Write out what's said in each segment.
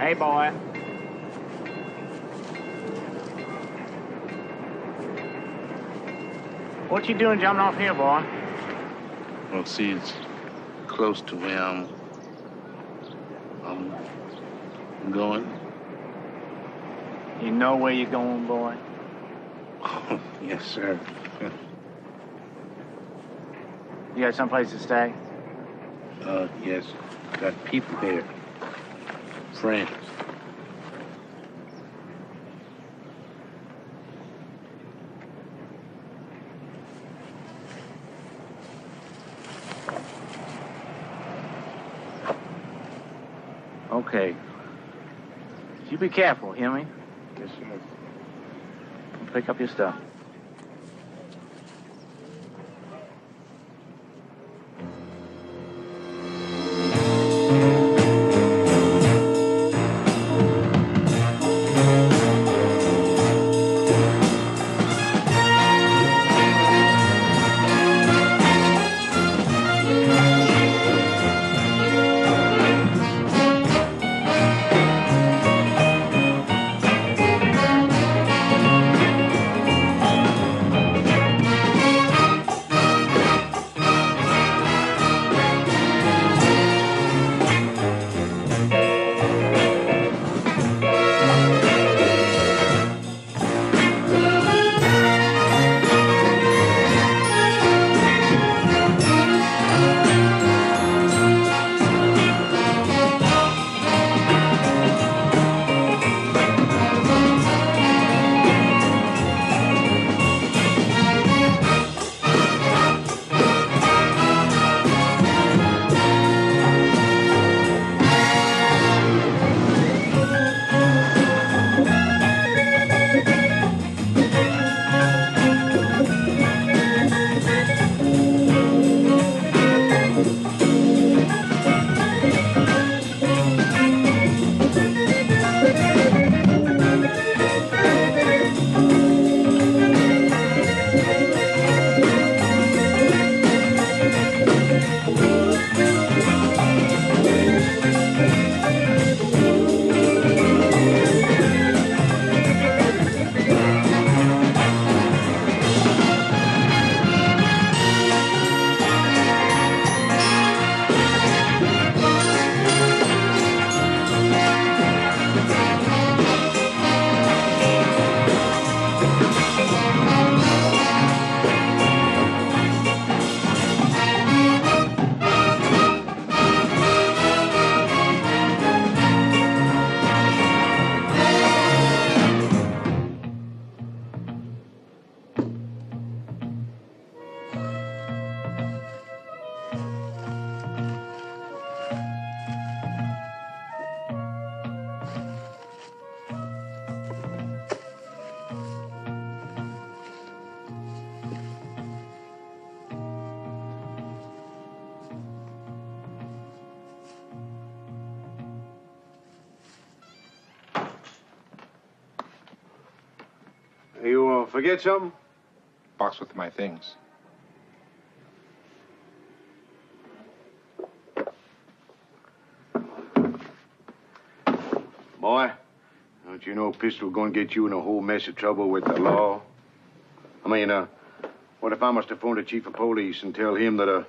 Hey, boy. What you doing jumping off here, boy? Well, see, it's close to where I'm going. You know where you're going, boy? Oh, yes, sir. You got someplace to stay? Yes. Got people there. Friends. Okay. You be careful, hear me? Yes, sir. Pick up your stuff. You forget something? Box with my things. Boy, don't you know a pistol going to get you in a whole mess of trouble with the law? I mean, what if I must have phoned the chief of police and tell him that a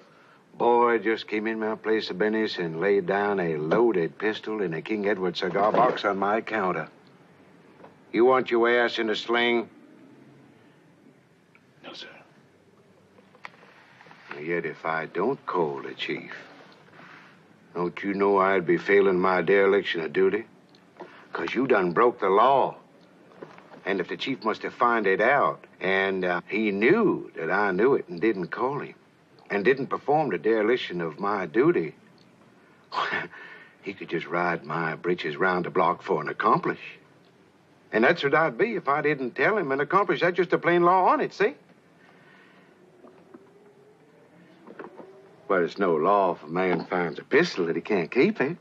boy just came in my place of business and laid down a loaded pistol in a King Edward cigar box on my counter? You want your ass in a sling? No, sir. Yet if I don't call the chief, don't you know I'd be failing my dereliction of duty? 'Cause you done broke the law. And if the chief must have found it out, and he knew that I knew it and didn't call him, and didn't perform the dereliction of my duty, he could just ride my britches round the block for an accomplice. And that's what I'd be if I didn't tell him an accomplice. That's just a plain law on it, see? But it's no law if a man finds a pistol that he can't keep it.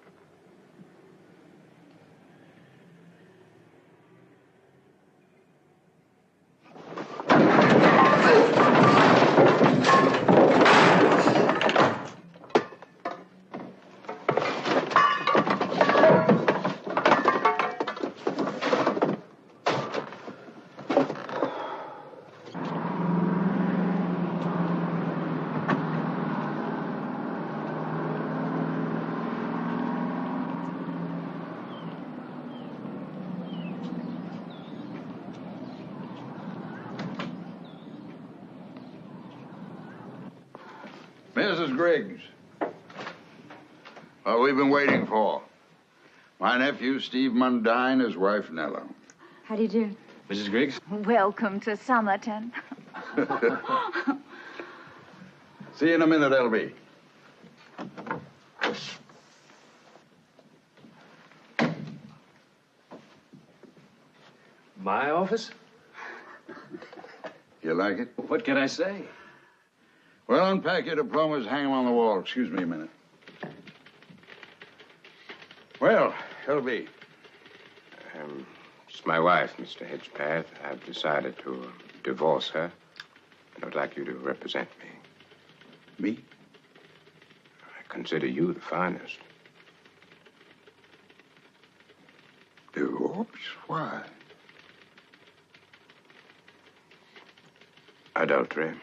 Mrs. Griggs. What we've been waiting for. My nephew, Steve Mundine, his wife, Nella. How do you do? Mrs. Griggs? Welcome to Somerton. See you in a minute, L.B. My office? You like it? What can I say? Well, unpack your diplomas, hang them on the wall. Excuse me a minute. Well, L.B. It's my wife, Mr. Hedgepath. I've decided to divorce her. I would like you to represent me. Me? I consider you the finest. Divorce? Why? Adultery.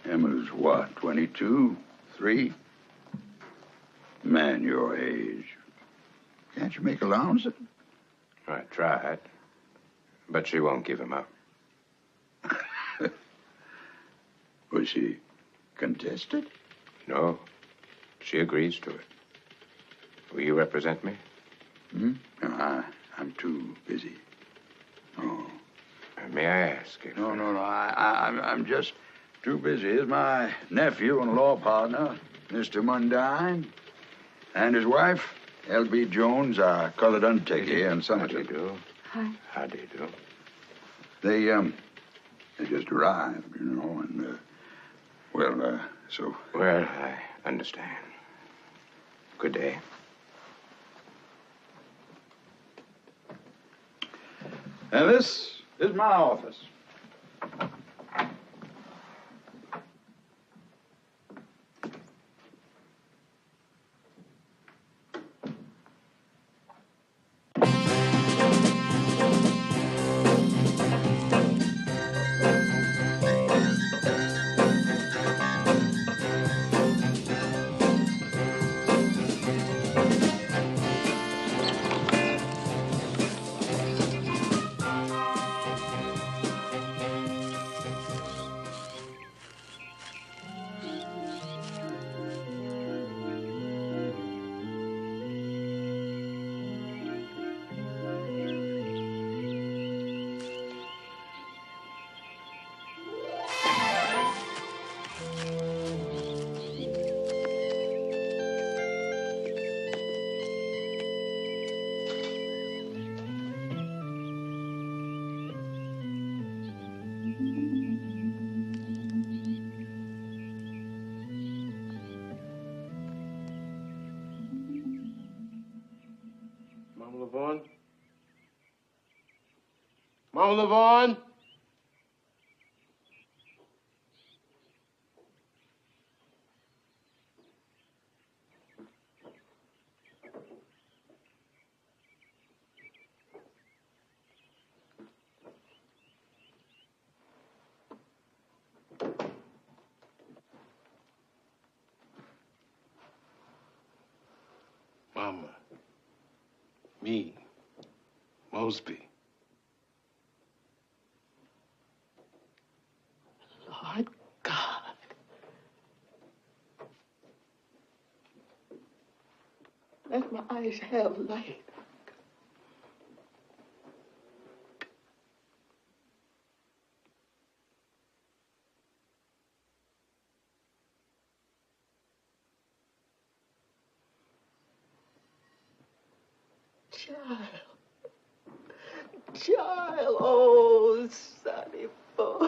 Emma's what, 22? 3? Man your age. Can't you make allowances? I tried, but she won't give him up. Was she contested? No, she agrees to it. Will you represent me? Hmm? No, I'm too busy. Oh. May I ask if... No. I'm just too busy. Here's my nephew and law partner, Mr. Mundine, and his wife, L.B. Jones, our colored undertaker here in Somerton. How do you do? Hi. How do you do? They just arrived, you know, and, so... Well, I understand. Good day. And this is my office. Mama LaVaughn? Mama. Me. Mosby. Lord God. Let my eyes have light. Child, oh, sonny boy,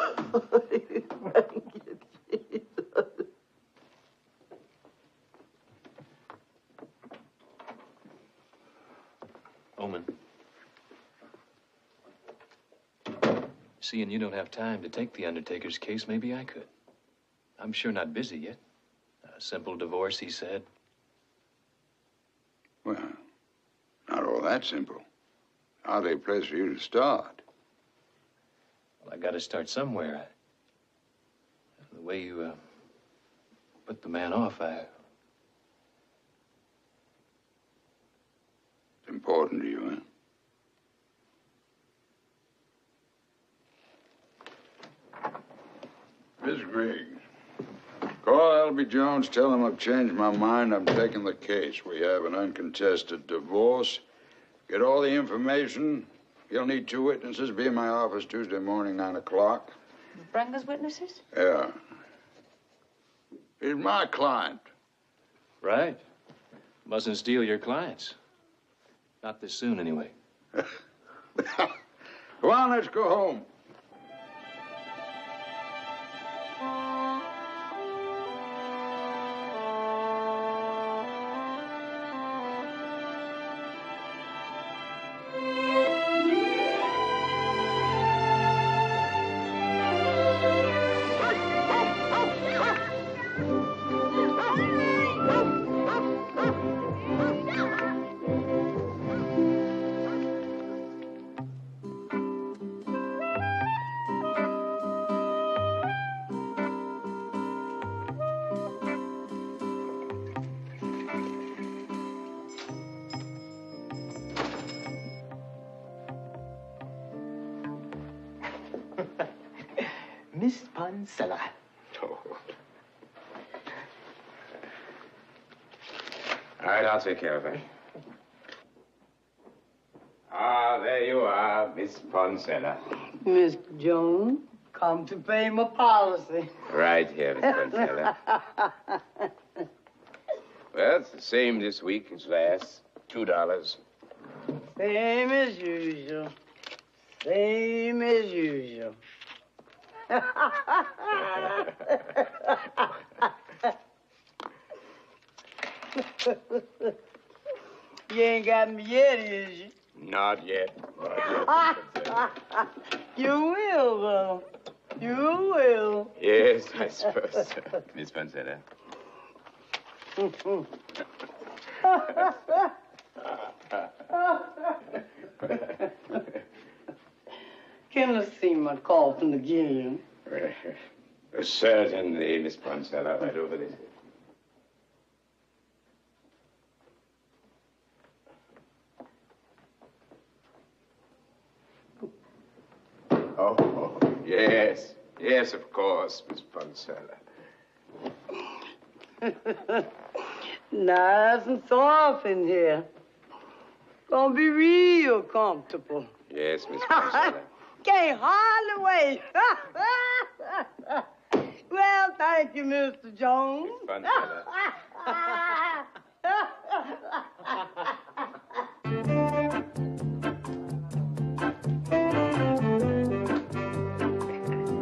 thank you, Jesus. Omen. Seeing you don't have time to take the undertaker's case, maybe I could. I'm sure not busy yet. A simple divorce, he said. Well, not all that simple. Hardly a place for you to start. Well, I got to start somewhere. The way you put the man off, It's important to you, huh? Griggs. Call L.B. Jones, tell him I've changed my mind. I'm taking the case. We have an uncontested divorce. Get all the information. You'll need 2 witnesses. Be in my office Tuesday morning, 9 o'clock. Bring those witnesses? Yeah. He's my client. Right. Mustn't steal your clients. Not this soon, anyway. Come on, let's go home. Miss Pansella. Oh. All right, I'll take care of that. Ah, there you are, Miss Pansella. Mr. Jones, come to pay my policy. Right here, Miss Pansella. Well, it's the same this week as last. $2. Same as usual. Same as usual. You ain't got me yet, is you? Not yet. You will, though. You will. Yes, I suppose so, Miss Pansella. Can I see my coffin again? Certainly, Miss Pansella, right over this. Oh, yes. Yes, of course, Miss Pansella. Nice and soft in here. Gonna be real comfortable. Yes, Miss Pansella. Can't hardly wait. Well, thank you, Mr. Jones. Miss Pansella.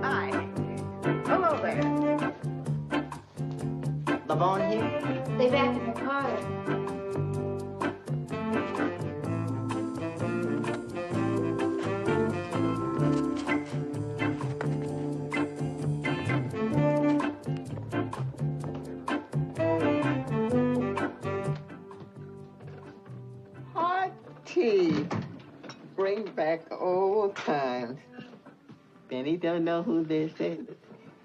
Hi. Hello there. Lavon here? They back in the parlor. Bring back old times. Benny don't know who this is.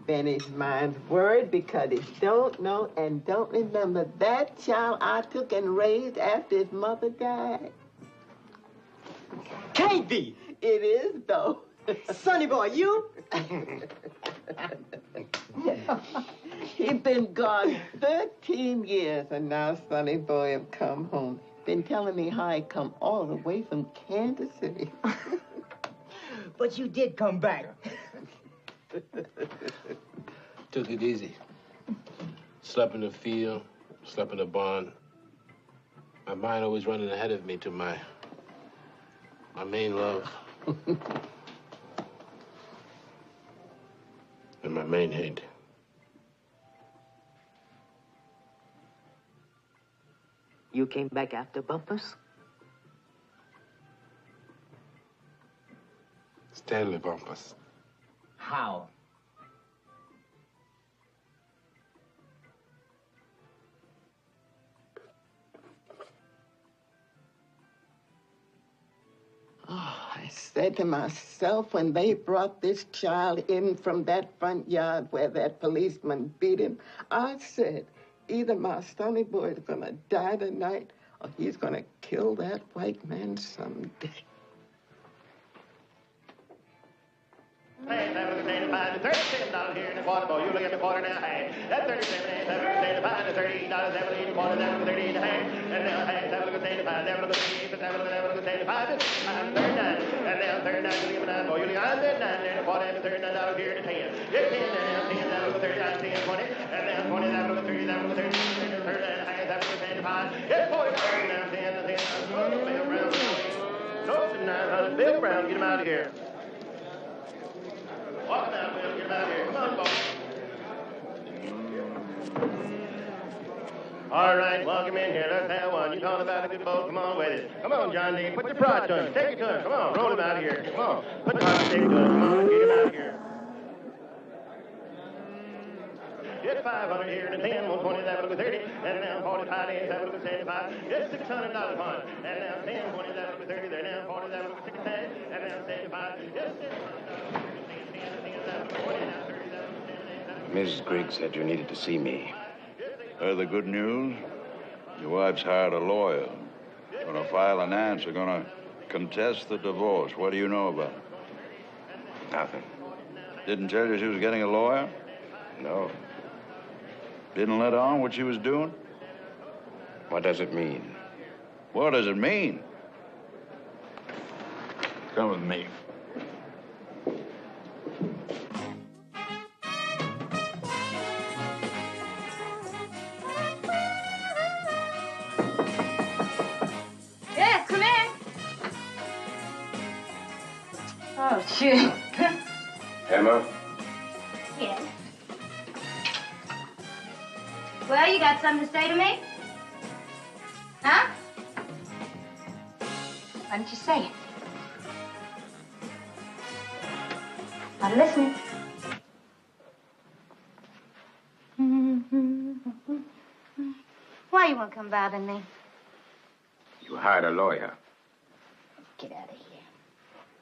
Benny's mind's worried because he don't know and don't remember that child I took and raised after his mother died. Can't be. It is, though. Sonny boy, you? He's been gone 13 years, and now Sonny boy have come home. Been telling me how he come all the way from Kansas City. But you did come back. Took it easy. Slept in the field, slept in the barn. My mind always running ahead of me to my main love. And my main hate. You came back after Bumpus? Stanley Bumpus. How? Oh, I said to myself when they brought this child in from that front yard where that policeman beat him, I said, either my Sonny boy is gonna die tonight or he's gonna kill that white man someday. Hey, $7.75 to $37 here in the quarter, boy. You look at the quarter now, hey. That's $37.75 to $38 in the quarter, $7.30 in the half. And now, hey, $7.75, $7.38, $7.75, $39. And now, $39 to $39, boy. You look at $39 there in the quarter, and $39 here in the 10. It's 10, and now 10, $39, 10, 20. And now 20, $30, $39, it's 40, now 10, 10. Oh, Bill Browne. No, $900. Bill Browne, get him out of here. Walk him out, Bill. Get him out of here. Come on, boy. All right, walk him in here. Let's have one. You talking about a good boat? Come on with it. Come on, John D. Put your prod to him. Take it to him. Come on, roll him out of here. Come on. Put the prod to him. Come on, get him out of here. It's 500 here and 10, 120, that look 30, and now 45 days, that look 75. It's $600 fund, and now 10, 20, that look 30, there now 40, that look 60, and now 75. It's $600. Mrs. Griggs said you needed to see me. Heard the good news? Your wife's hired a lawyer. Gonna file an answer, gonna contest the divorce. What do you know about it? Nothing. Didn't tell you she was getting a lawyer? No. Didn't let on what she was doing? What does it mean? What does it mean? Come with me. Yes, come in. Oh, shoot. Emma? Yes. Well, you got something to say to me? Huh? Why don't you say it? I'm listening. Why you won't come bother me? You hired a lawyer. Get out of here.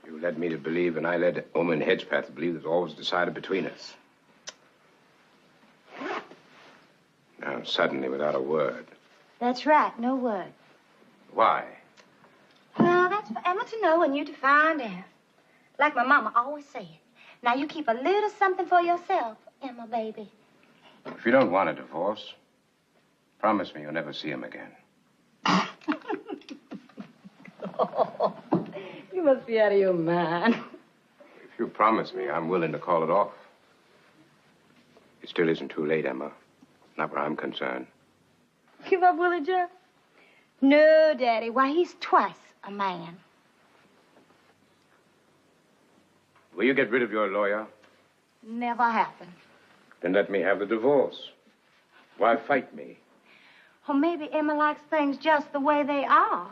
You led me to believe, and I led Omen Hedgepath to believe it was always decided between us. Now, suddenly, without a word. That's right, no word. Why? Well, that's for Emma to know and you to find out. Like my mama always said. Now, you keep a little something for yourself, Emma, baby. If you don't want a divorce, promise me you'll never see him again. Oh, you must be out of your mind. If you promise me, I'm willing to call it off. It still isn't too late, Emma. Not where I'm concerned. Give up, Willie Joe? No, Daddy. Why, he's twice a man. Will you get rid of your lawyer? Never happened. Then let me have the divorce. Why fight me? Or maybe Emma likes things just the way they are.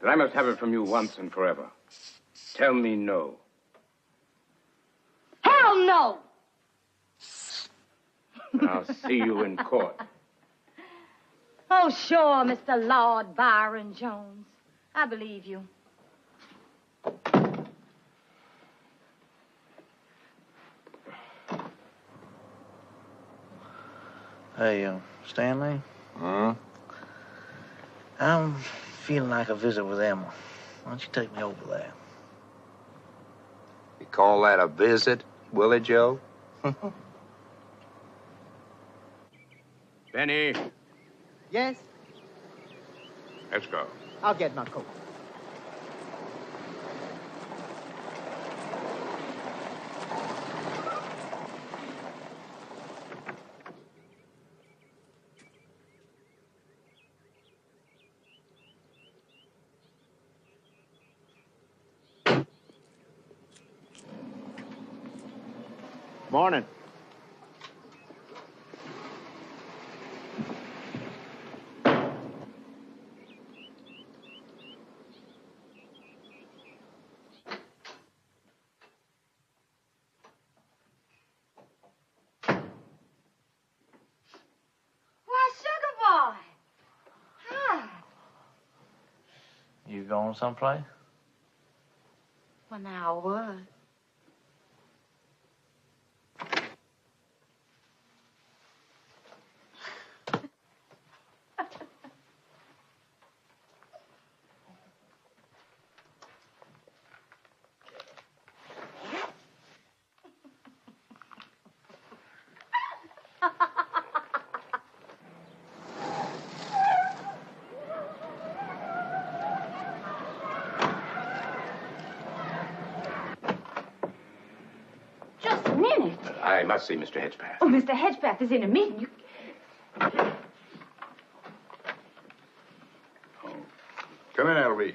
Then I must have it from you once and forever. Tell me no. Hell no! And I'll see you in court. Oh, sure, Mr. Lord Byron Jones. I believe you. Hey, Stanley? Huh? I'm feeling like a visit with Emma. Why don't you take me over there? You call that a visit, Willie Joe? Benny, Yes? let's go. I'll get my coat. Morning. You going someplace? Well, now, I would. I must see Mr. Hedgepath. Oh, Mr. Hedgepath is in a meeting. You... Come in, L.B.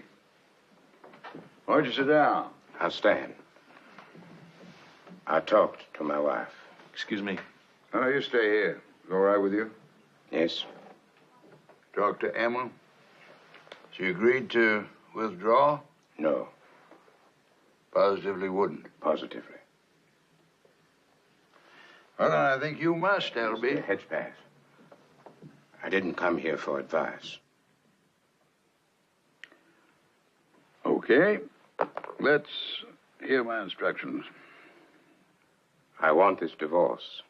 Why don't you sit down? I'll stand. I talked to my wife. Excuse me. No, you stay here. All right with you? Yes. Talk to Emma. She agreed to withdraw? No. Positively wouldn't. Positively. Well, then I think you must, L.B. Mr. Hedgepath, I didn't come here for advice. Okay. Let's hear my instructions. I want this divorce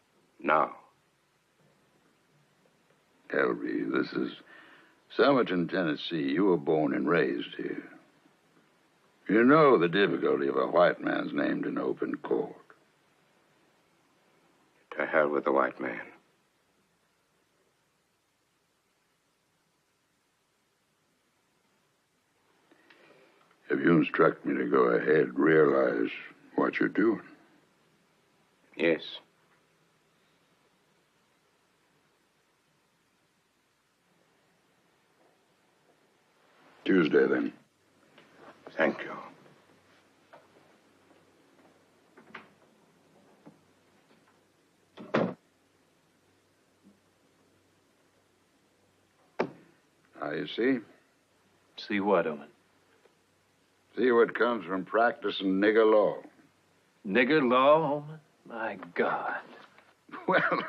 now. L.B., this is Somerton, Tennessee. You were born and raised here. You know the difficulty of a white man's named in open court. To hell with the white man. If you instruct me to go ahead, realize what you're doing. Yes. Tuesday, then. Thank you. Now, you see? See what, Owen? See what comes from practicing nigger law. Nigger law, Owen? My God. Well,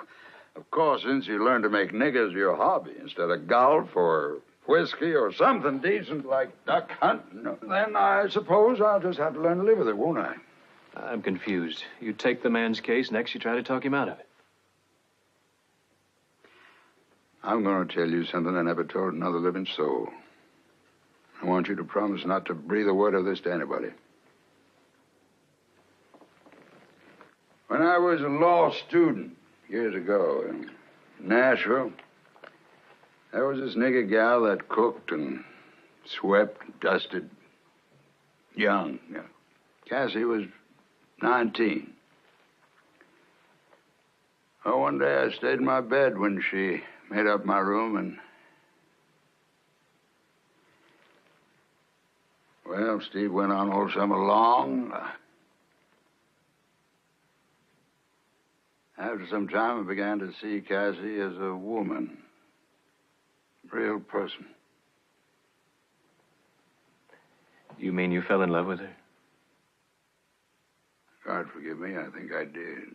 of course, since you learned to make niggers your hobby instead of golf or whiskey or something decent like duck hunting, then I suppose I'll just have to learn to live with it, won't I? I'm confused. You take the man's case, next you try to talk him out of it. I'm going to tell you something I never told another living soul. I want you to promise not to breathe a word of this to anybody. When I was a law student years ago in Nashville, there was this nigger gal that cooked and swept and dusted. Young. Cassie was 19. Oh, one day I stayed in my bed when she made up my room and... Well, Steve went on all summer long. After some time, I began to see Cassie as a woman. Real person. You mean you fell in love with her? God forgive me, I think I did.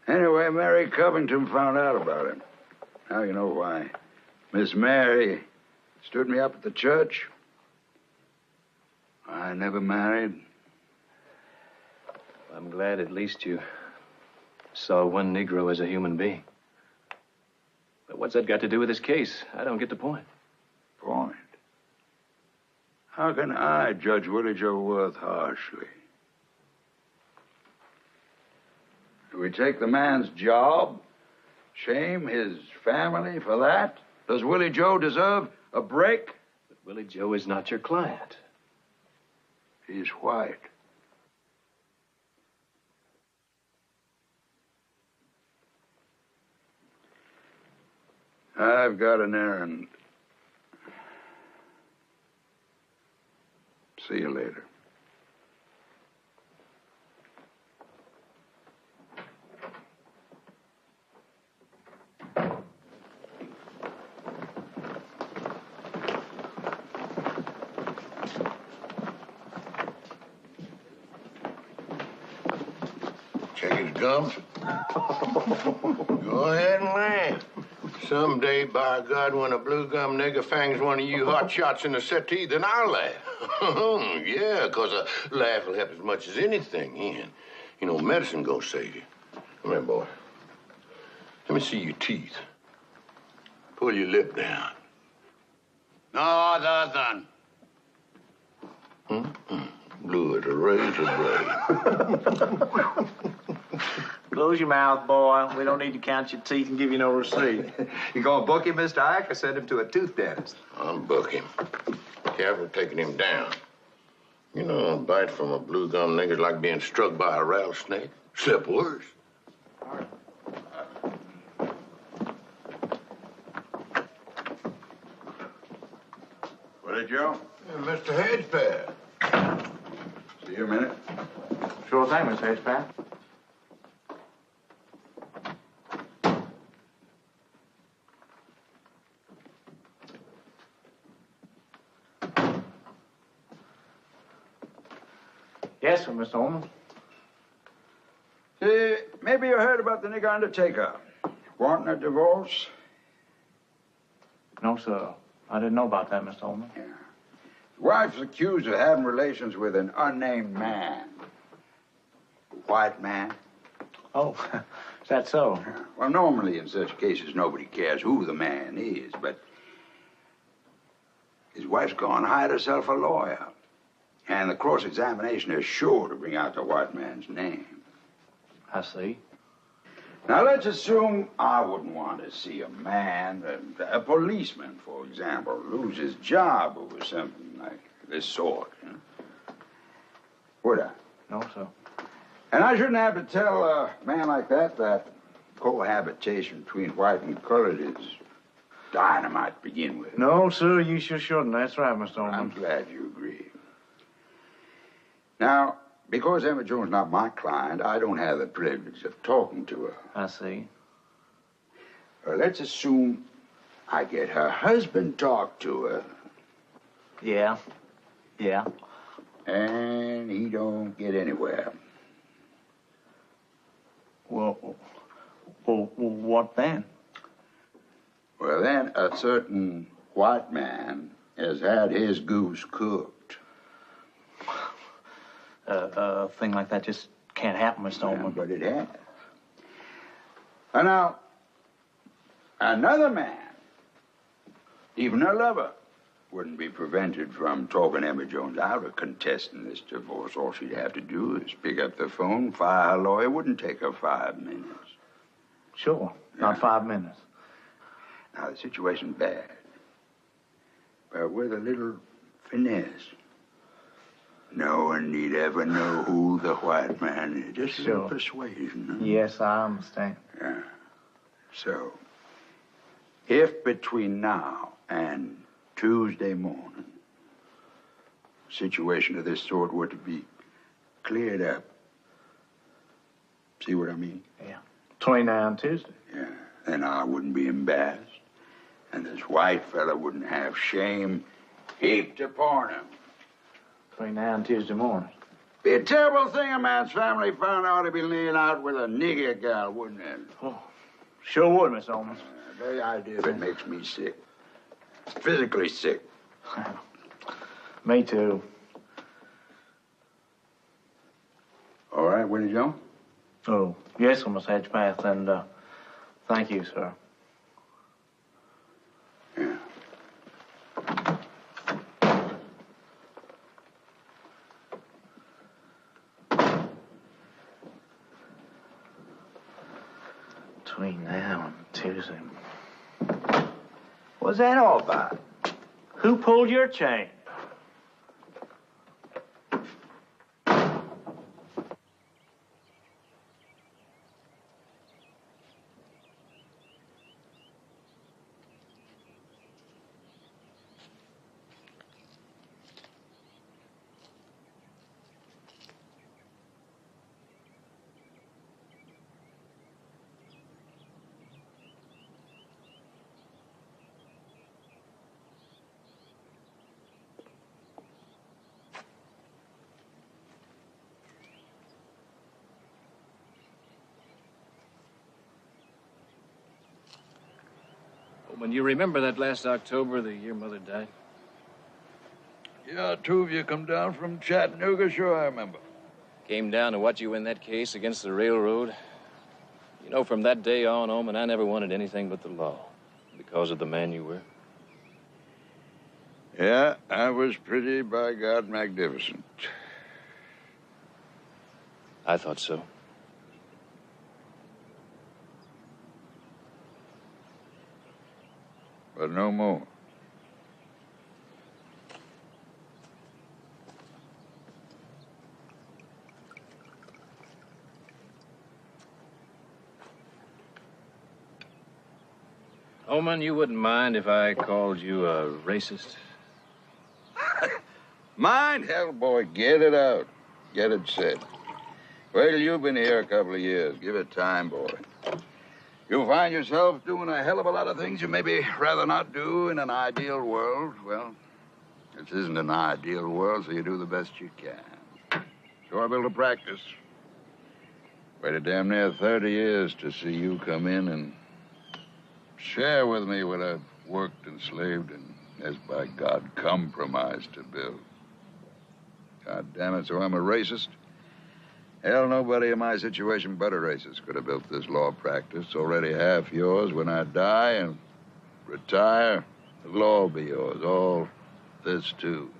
Anyway, Mary Covington found out about it. Now you know why. Miss Mary stood me up at the church. I never married. I'm glad at least you saw one Negro as a human being. But what's that got to do with this case? I don't get the point. Point? How can I judge Willie Joe Worth harshly? Do we take the man's job? Shame his family for that? Does Willie Joe deserve a break? But Willie Joe is not your client. He's white. I've got an errand. See you later. Check his gums. Go ahead and laugh. Someday, by God, when a blue gum nigger fangs one of you hot shots in the settee, then I'll laugh. Yeah, because a laugh will help as much as anything, Ian. You know, medicine gonna save you. Come here, boy. Let me see your teeth. Pull your lip down. No, nothing. Blue as a razor blade. Close your mouth, boy. We don't need to count your teeth and give you no receipt. You gonna book him, Mr. Ike, or send him to a tooth dentist? I'm booking. Careful taking him down. You know, a bite from a blue gum nigger's like being struck by a rattlesnake. Except worse. What did Joe? Mr. Hedgepath. See you a minute. Sure thing, Miss Hedgepath. Yes, sir, Mr. Holman. See, maybe you heard about the nigger undertaker wanting a divorce. No, sir. I didn't know about that, Mr. Holman. Yeah. His wife's accused of having relations with an unnamed man. A white man. Oh, is that so? Well, normally in such cases, nobody cares who the man is, but his wife's gone and hired herself a lawyer. And the cross-examination is sure to bring out the white man's name. I see. Now, let's assume I wouldn't want to see a man, a policeman, for example, lose his job over something like this sort. You know? Would I? No, sir. And I shouldn't have to tell a man like that cohabitation between white and colored is dynamite to begin with. No, sir, you sure shouldn't. That's right, Mr. Holman. I'm glad you agree. Now, because Emma Jones not my client, I don't have the privilege of talking to her. I see. Let's assume I get her husband talk to her. Yeah. Yeah. And he don't get anywhere. Well, what then? Well, then a certain white man has had his goose cooked. A thing like that just can't happen, Mr. Holman. But it has. And now, another man, even a lover, wouldn't be prevented from talking Emma Jones out of contesting this divorce. All she'd have to do is pick up the phone, fire her lawyer. It wouldn't take her 5 minutes. Sure, not 5 minutes. Now, the situation's bad, but with a little finesse. No one need ever know who the white man is. Just a little persuasion. Huh? Yes, I understand. Yeah. So, if between now and Tuesday morning, a situation of this sort were to be cleared up, see what I mean? Yeah. Between now and Tuesday. Yeah. Then I wouldn't be embarrassed, and this white fella wouldn't have shame heaped upon him. Between now and Tuesday morning. Be a terrible thing a man's family found out to be laying out with a nigger gal, wouldn't it? Oh, sure would, Miss Holman. The very idea of it makes me sick. Physically sick. Me too. All right, Willie Jones? Oh, yes, Miss Hedgepath, and thank you, sir. Yeah. Between now and Tuesday. What's that all about? Who pulled your chain? When you remember that last October, the year Mother died? Yeah, 2 of you come down from Chattanooga, sure I remember. Came down to watch you win that case against the railroad. You know, from that day on, Oman, I never wanted anything but the law because of the man you were. Yeah, I was pretty, by God, magnificent. I thought so. But no more. Oman, you wouldn't mind if I called you a racist? Mind? Hell, boy, get it out. Get it said. Well, you've been here a couple of years. Give it time, boy. You'll find yourself doing a hell of a lot of things you maybe rather not do in an ideal world. Well, this isn't an ideal world, so you do the best you can. So I built a practice. Waited damn near 30 years to see you come in and share with me what I've worked and slaved and, as by God, compromised to build. God damn it, so I'm a racist? Hell, nobody in my situation but a racist could have built this law practice. Already half yours. When I die and retire, the law will be yours. All this, too.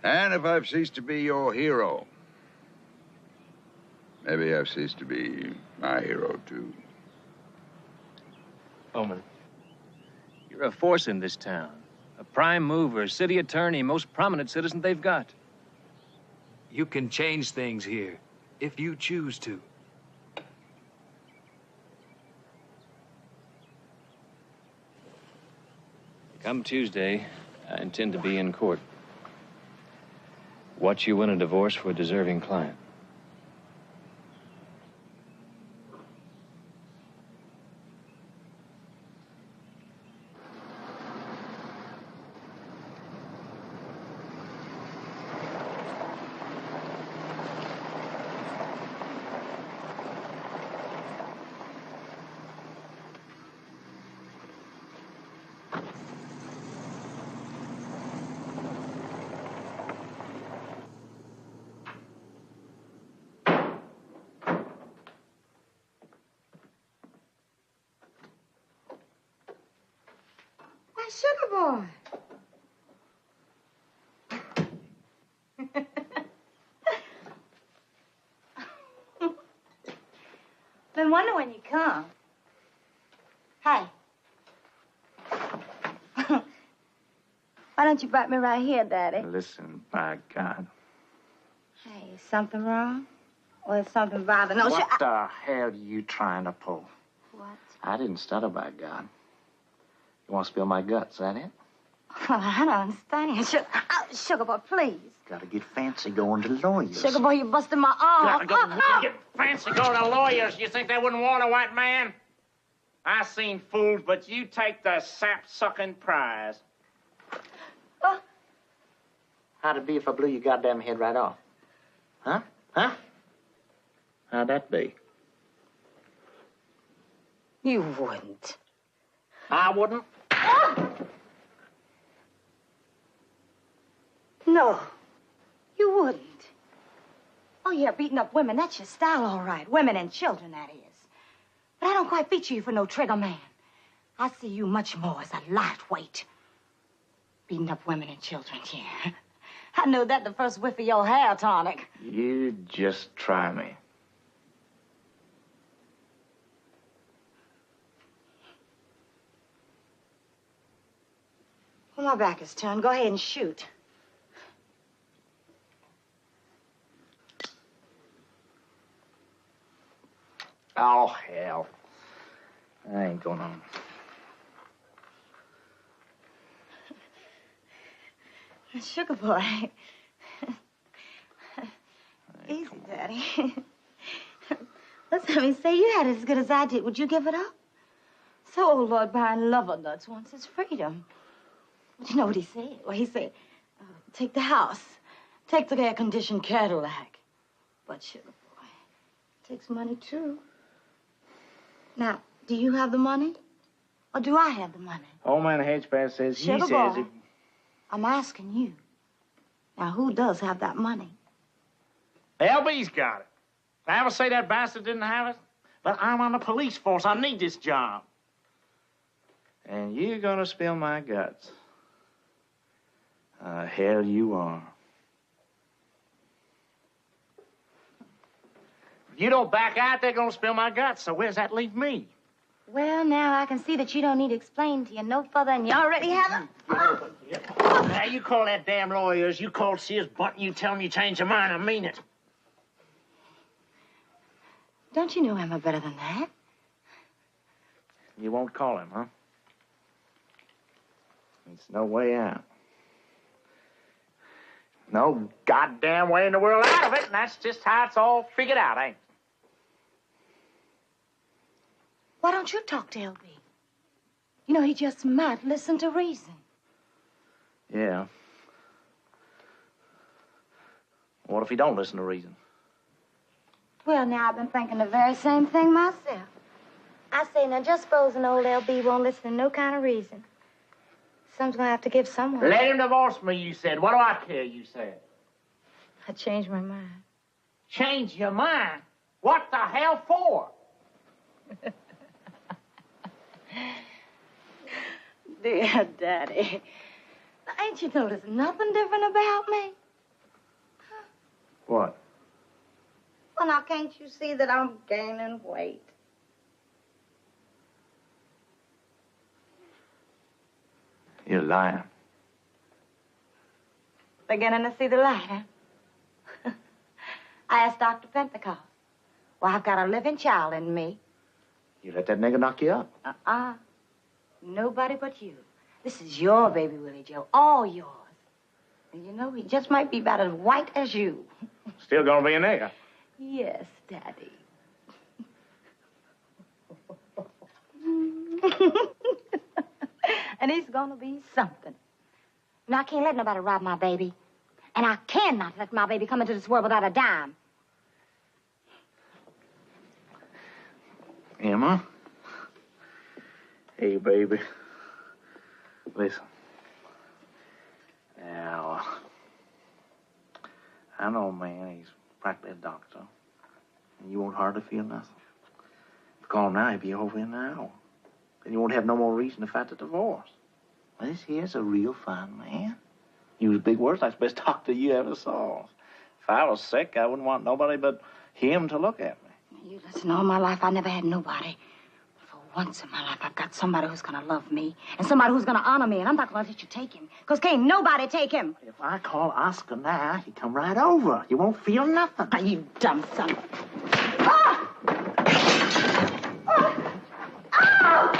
And if I've ceased to be your hero, maybe I've ceased to be my hero, too. Oman, you're a force in this town. A prime mover, city attorney, most prominent citizen they've got. You can change things here, if you choose to. Come Tuesday, I intend to be in court. Watch you win a divorce for a deserving client. Sugar boy. Been wondering when you come. Hey. Why don't you bite me right here, Daddy? Listen, by God. Hey, is something wrong? Or is something bothering? No, What the hell are you trying to pull? What? I didn't stutter, by God. You want to spill my guts, is that it? Well, I don't understand. Sugar boy, please. Gotta get fancy going to lawyers. Sugar boy, you busted my arm. Get fancy going to lawyers. You think they wouldn't want a white man? I seen fools, but you take the sap-sucking prize. How'd it be if I blew your goddamn head right off? Huh? Huh? How'd that be? You wouldn't. I wouldn't? No, you wouldn't. Oh, yeah, beating up women, that's your style, all right. Women and children, that is. But I don't quite feature you for no trigger man. I see you much more as a lightweight. Beating up women and children, yeah. I knew that the first whiff of your hair tonic. You just try me. Well, my back is turned. Go ahead and shoot. Oh, hell. I ain't going on. Sugar boy. Easy, Daddy. Listen, I mean, say you had it as good as I did. Would you give it up? So old Lord Byron lover nuts wants his freedom. But you know what he said? Well, he said, take the house. Take the air-conditioned Cadillac. But, sugar boy, it takes money, too. Now, do you have the money? Or do I have the money? Old man Hedgepath says he Sugar says boy, it. I'm asking you. Now, who does have that money? L.B.'s got it. I ever say that bastard didn't have it? But I'm on the police force. I need this job. And you're gonna spill my guts. Hell you are. If you don't back out, they're gonna spill my guts. So where's that leave me? Well, now I can see that you don't need to explain to you no further than you already have. Now, you call that damn lawyers. You call Sears Button. You tell them you changed your mind. I mean it. Don't you know Emma better than that? You won't call him, huh? There's no way out. No goddamn way in the world out of it, and that's just how it's all figured out, ain't it? Why don't you talk to L.B.? You know, he just might listen to reason. Yeah. What if he don't listen to reason? Well, now, I've been thinking the very same thing myself. I say, now, just supposing old L.B. won't listen to no kind of reason. Someone's gonna have to give someone. Let him divorce me, you said. What do I care, you said? I changed my mind. Change your mind? What the hell for? Dear Daddy, ain't you noticed nothing different about me? What? Well, now, can't you see that I'm gaining weight? You're lying. Beginning to see the light, huh? I asked Dr. Pentecost. Well, I've got a living child in me. You let that nigga knock you up? Nobody but you. This is your baby, Willie Joe. All yours. And you know, he just might be about as white as you. Still gonna be a nigga. Yes, Daddy. And he's gonna be something. And I can't let nobody rob my baby. And I cannot let my baby come into this world without a dime. Emma? Hey, baby. Listen. Now, I know, man, he's practically a doctor. And you won't hardly feel nothing. If you call him now, he'll be over in an hour. Then you won't have no more reason to fight the divorce. Well, this here's a real fine man. Use big words like the best doctor you ever saw. If I was sick, I wouldn't want nobody but him to look at me. You listen, all my life, I never had nobody. For once in my life, I've got somebody who's gonna love me and somebody who's gonna honor me, and I'm not gonna let you take him, because can't nobody take him. If I call Oscar now, he come right over. You won't feel nothing. Oh, you dumb son of a... Ah! Ah! Ah!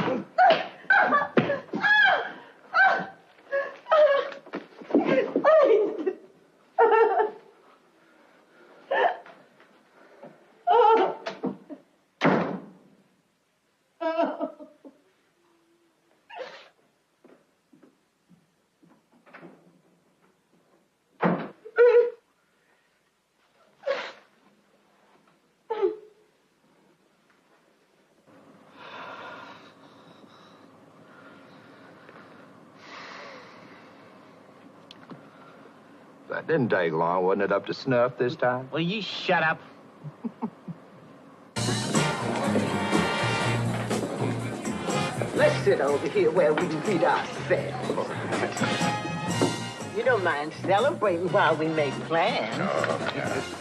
That didn't take long. Wasn't it up to snuff this time? Will you shut up? Let's sit over here where we can read ourselves. You don't mind celebrating while we make plans. Oh, yes.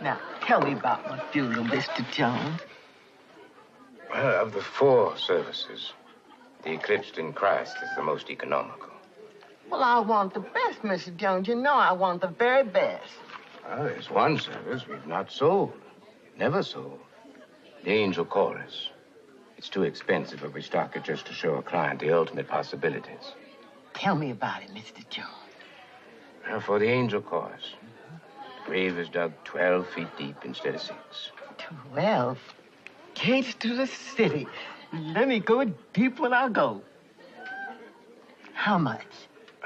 Now, tell me about my funeral, Mr. Jones. Well, of the 4 services, the Eclipsed in Christ is the most economical. Well, I want the best, Mr. Jones. You know I want the very best. Well, there's one service we've not sold. Never sold. The Angel Chorus. It's too expensive if we stock it just to show a client the ultimate possibilities. Tell me about it, Mr. Jones. Now, for the Angel Chorus, the grave is dug 12 feet deep instead of 6. 12? Gates to the city. Let me go deep when I go. How much?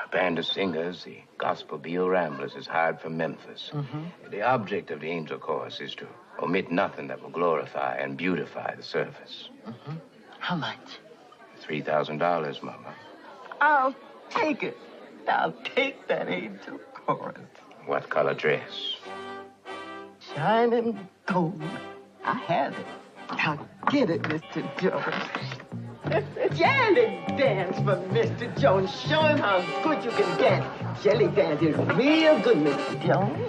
A band of singers, the Gospel Bio Ramblers, is hired from Memphis. The object of the Angel Chorus is to omit nothing that will glorify and beautify the service. How much? $3,000, Mama. I'll take it. I'll take that Angel Chorus. What color dress? Shining gold. I have it. Now get it, Mr. Jones. Jelly dance for Mr. Jones. Show him how good you can dance. Jelly dance is real good, Mr. Jones.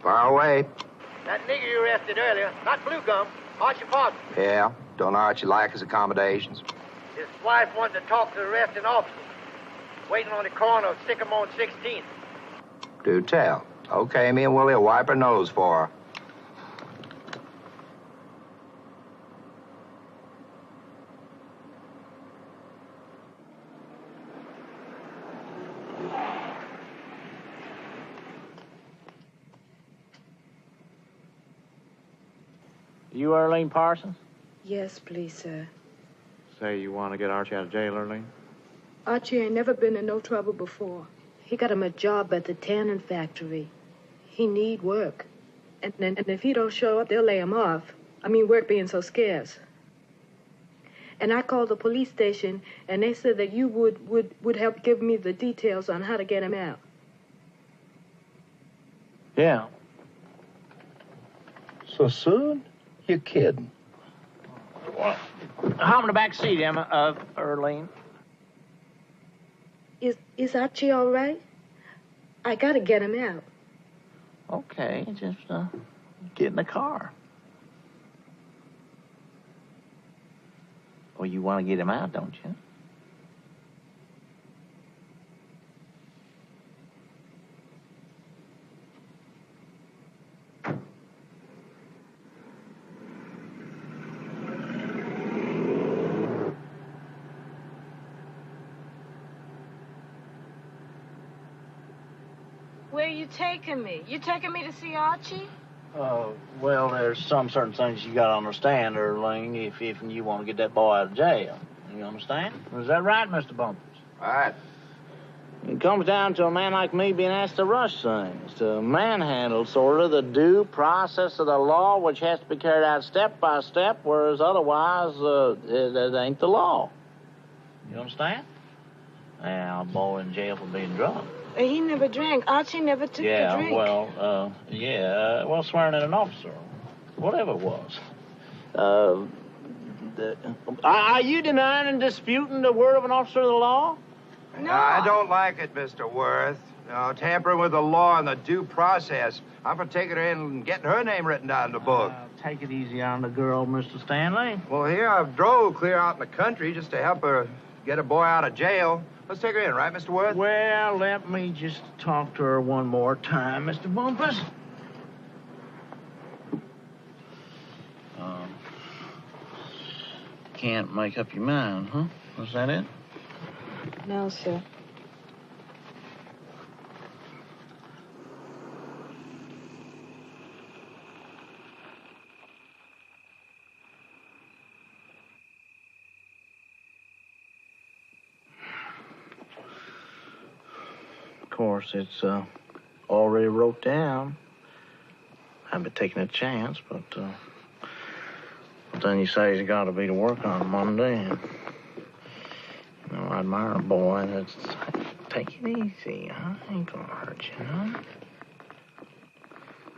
Far away. That nigger you arrested earlier, not Blue Gum, Archie Parson. Yeah, don't Archie like his accommodations? His wife wanted to talk to the arresting officer. Waiting on the corner of Sycamore and 16th. Do tell. Okay, me and Willie will wipe her nose for her. You Arlene Parsons? Yes, please, sir. Say you want to get Archie out of jail, Arlene? Archie ain't never been in no trouble before. He got him a job at the tanning factory. He need work. And if he don't show up, they'll lay him off. I mean, work being so scarce. And I called the police station, and they said that you would help give me the details on how to get him out. Yeah. So soon? You're kidding. Well, hop in the back seat, Emma, Arlene. Is Archie all right? I gotta get him out. Okay, just get in the car. Well, you want to get him out, don't you? Where are you taking me? You taking me to see Archie? Well, there's some certain things you gotta understand, Erling, if you want to get that boy out of jail. You understand? Is that right, Mr. Bumpers? Right. It comes down to a man like me being asked to rush things, to manhandle, sort of, the due process of the law, which has to be carried out step by step, whereas otherwise, it ain't the law. You understand? Yeah, a boy in jail for being drunk. He never drank. Archie never took the drink. Well, swearing at an officer, whatever it was. Are you denying and disputing the word of an officer of the law? No. I don't like it, Mr. Worth. No, tampering with the law and the due process. I'm for taking her in and getting her name written down in the book. Take it easy on the girl, Mr. Stanley. Well, here I've drove clear out in the country just to help her get a boy out of jail. Let's take her in, right, Mr. Worth? Well, let me just talk to her one more time, Mr. Bumpus. Can't make up your mind, huh? Was that it? No, sir. Of course, it's already wrote down. I've been taking a chance, but then you say he's got to be to work on Monday. And, you know, I admire a boy that's... Take it easy, huh? Ain't gonna hurt you, huh?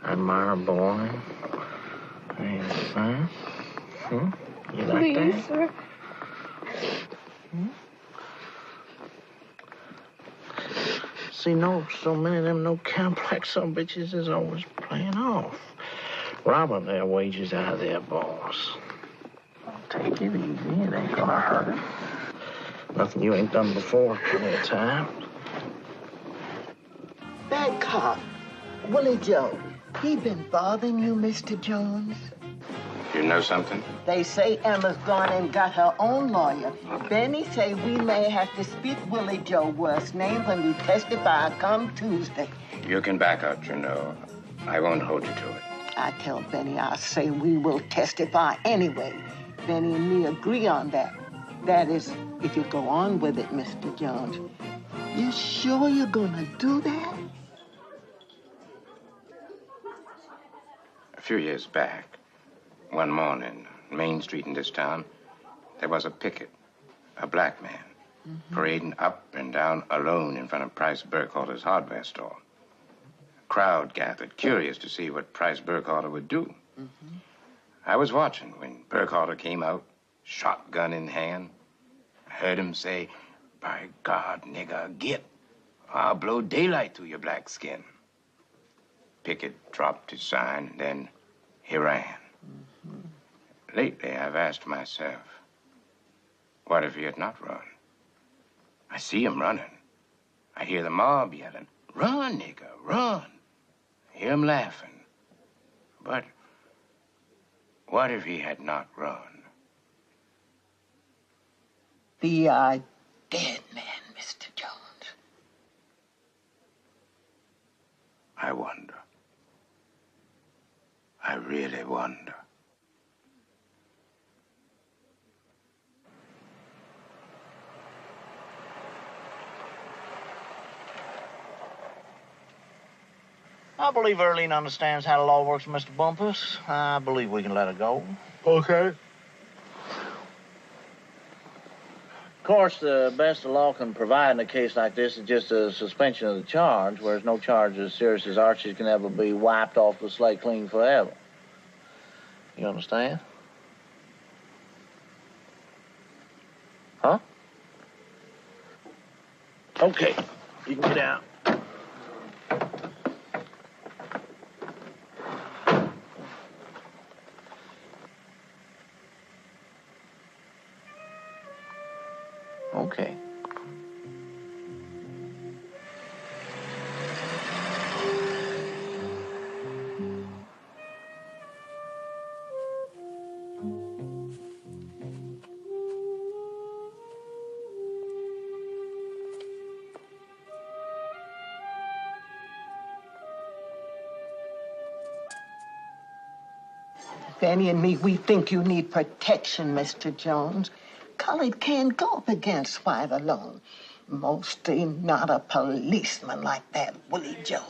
I admire a boy. Yes, huh? You like Please, that? sir. See, so many of them no-complex some bitches is always playing off. Robbing their wages out of their boss. Take it easy. It ain't gonna hurt. Nothing you ain't done before plenty of time. That cop, Willie Joe, he been bothering you, Mr. Jones? You know something? They say Emma's gone and got her own lawyer. Benny say we may have to speak Willie Joe Worth's name when we testify come Tuesday. You can back out, you know. I won't hold you to it. I tell Benny I'll say we will testify anyway. Benny and me agree on that. That is, if you go on with it, Mr. Jones. You sure you're gonna do that? A few years back, one morning, on Main Street in this town, there was a picket, a black man, parading up and down alone in front of Price Burkhalter's hardware store. A crowd gathered, curious to see what Price Burkhalter would do. I was watching when Burkhalter came out, shotgun in hand. I heard him say, "By God, nigga, get. I'll blow daylight through your black skin." picket dropped his sign, and then he ran. Lately, I've asked myself, what if he had not run? I see him running. I hear the mob yelling, "Run, nigger, run." I hear him laughing. But what if he had not run? The dead man, Mr. Jones. I wonder. I really wonder. I believe Earlene understands how the law works, Mr. Bumpus. I believe we can let her go. Okay. Of course, the best the law can provide in a case like this is just a suspension of the charge, whereas no charge as serious as Archie's can ever be wiped off the slate clean forever. You understand? Huh? Okay, you can get out. Okay. Fanny and me, we think you need protection, Mr. Jones. Colored can't go up against white alone. Mostly not a policeman like that Willie Joe.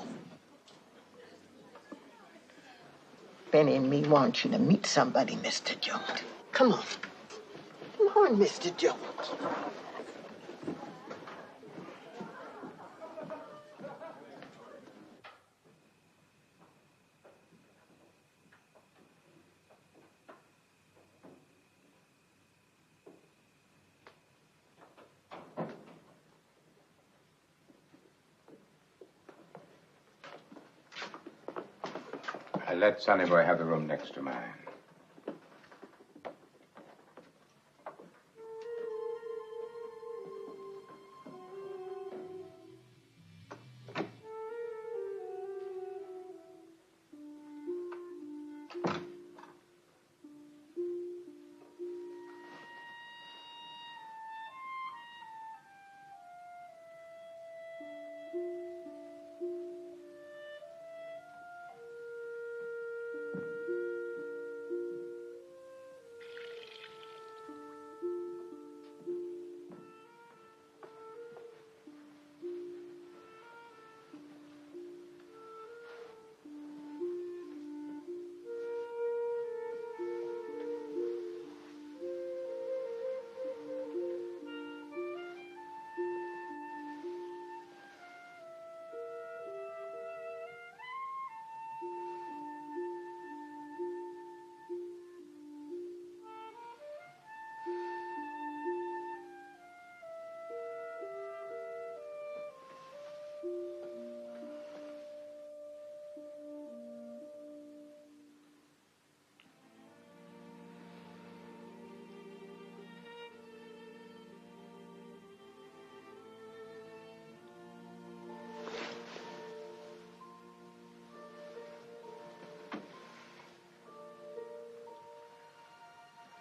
Fanny and me want you to meet somebody, Mr. Jones. Come on. Come on, Mr. Jones. I let Sonny Boy have the room next to mine.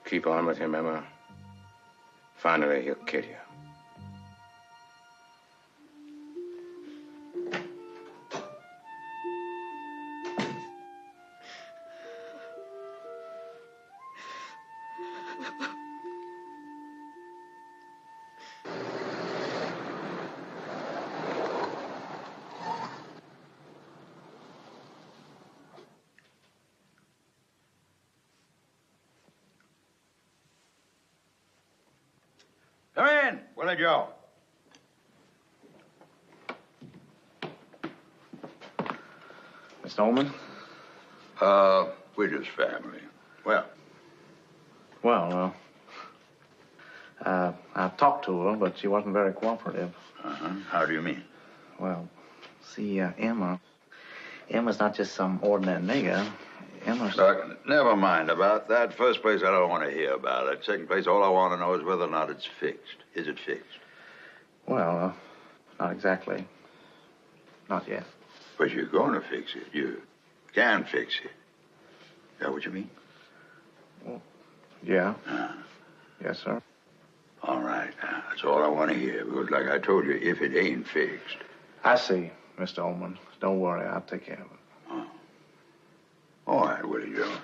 Keep on with him, Emma. Finally, he'll kill you. Come in, Willie Joe. Miss Ullman? We're just family. Well? Well, I talked to her, but she wasn't very cooperative. Uh-huh. How do you mean? Well, see, Emma, Emma's not just some ordinary nigger. Emma's... Look, never mind about that. First place, I don't want to hear about it. Second place, all I want to know is whether or not it's fixed. Is it fixed? Well, not exactly. Not yet. But you're going to fix it. You can fix it. Is that what you mean? Well, yeah. Yes, sir. All right. That's all I want to hear. Because like I told you, if it ain't fixed... I see, Mr. Ullman. Don't worry. I'll take care of it. Oh. All right, Willie Jones.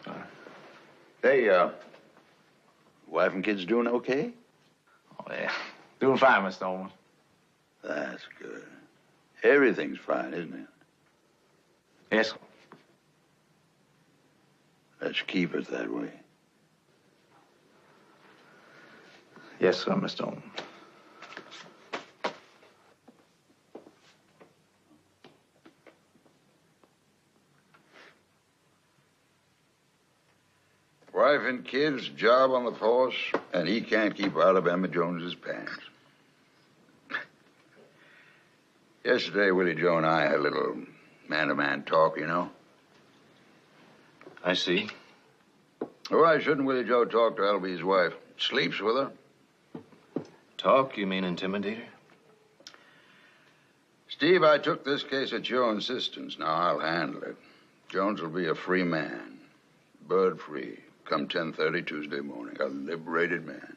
All right. Hey, wife and kids doing okay? Oh, yeah. Doing fine, Mr. Ullman. That's good. Everything's fine, isn't it? Yes, sir. Let's keep it that way. Yes, sir, Mr. Ullman. Wife and kids, job on the force, and he can't keep out of Emma Jones's pants. Yesterday, Willie Joe and I had a little man-to-man talk, you know. I see. Why shouldn't Willie Joe talk to L.B.'s wife? Sleeps with her. Talk? You mean intimidate her? Steve, I took this case at your insistence. Now I'll handle it. Jones will be a free man. Bird free. Come 10:30 Tuesday morning. A liberated man.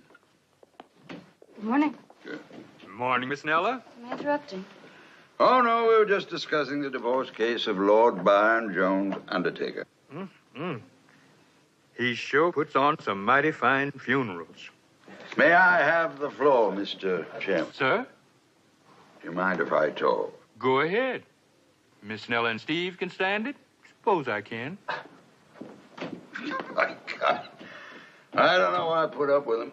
Good morning. Good. Morning, Miss Nella. Am I interrupting? Oh, no, we were just discussing the divorce case of Lord Byron Jones, undertaker. He sure puts on some mighty fine funerals. May I have the floor, Mr. Chairman? Sir? Do you mind if I talk? Go ahead. Miss Nella and Steve can stand it? Suppose I can. My God. I don't know why I put up with him.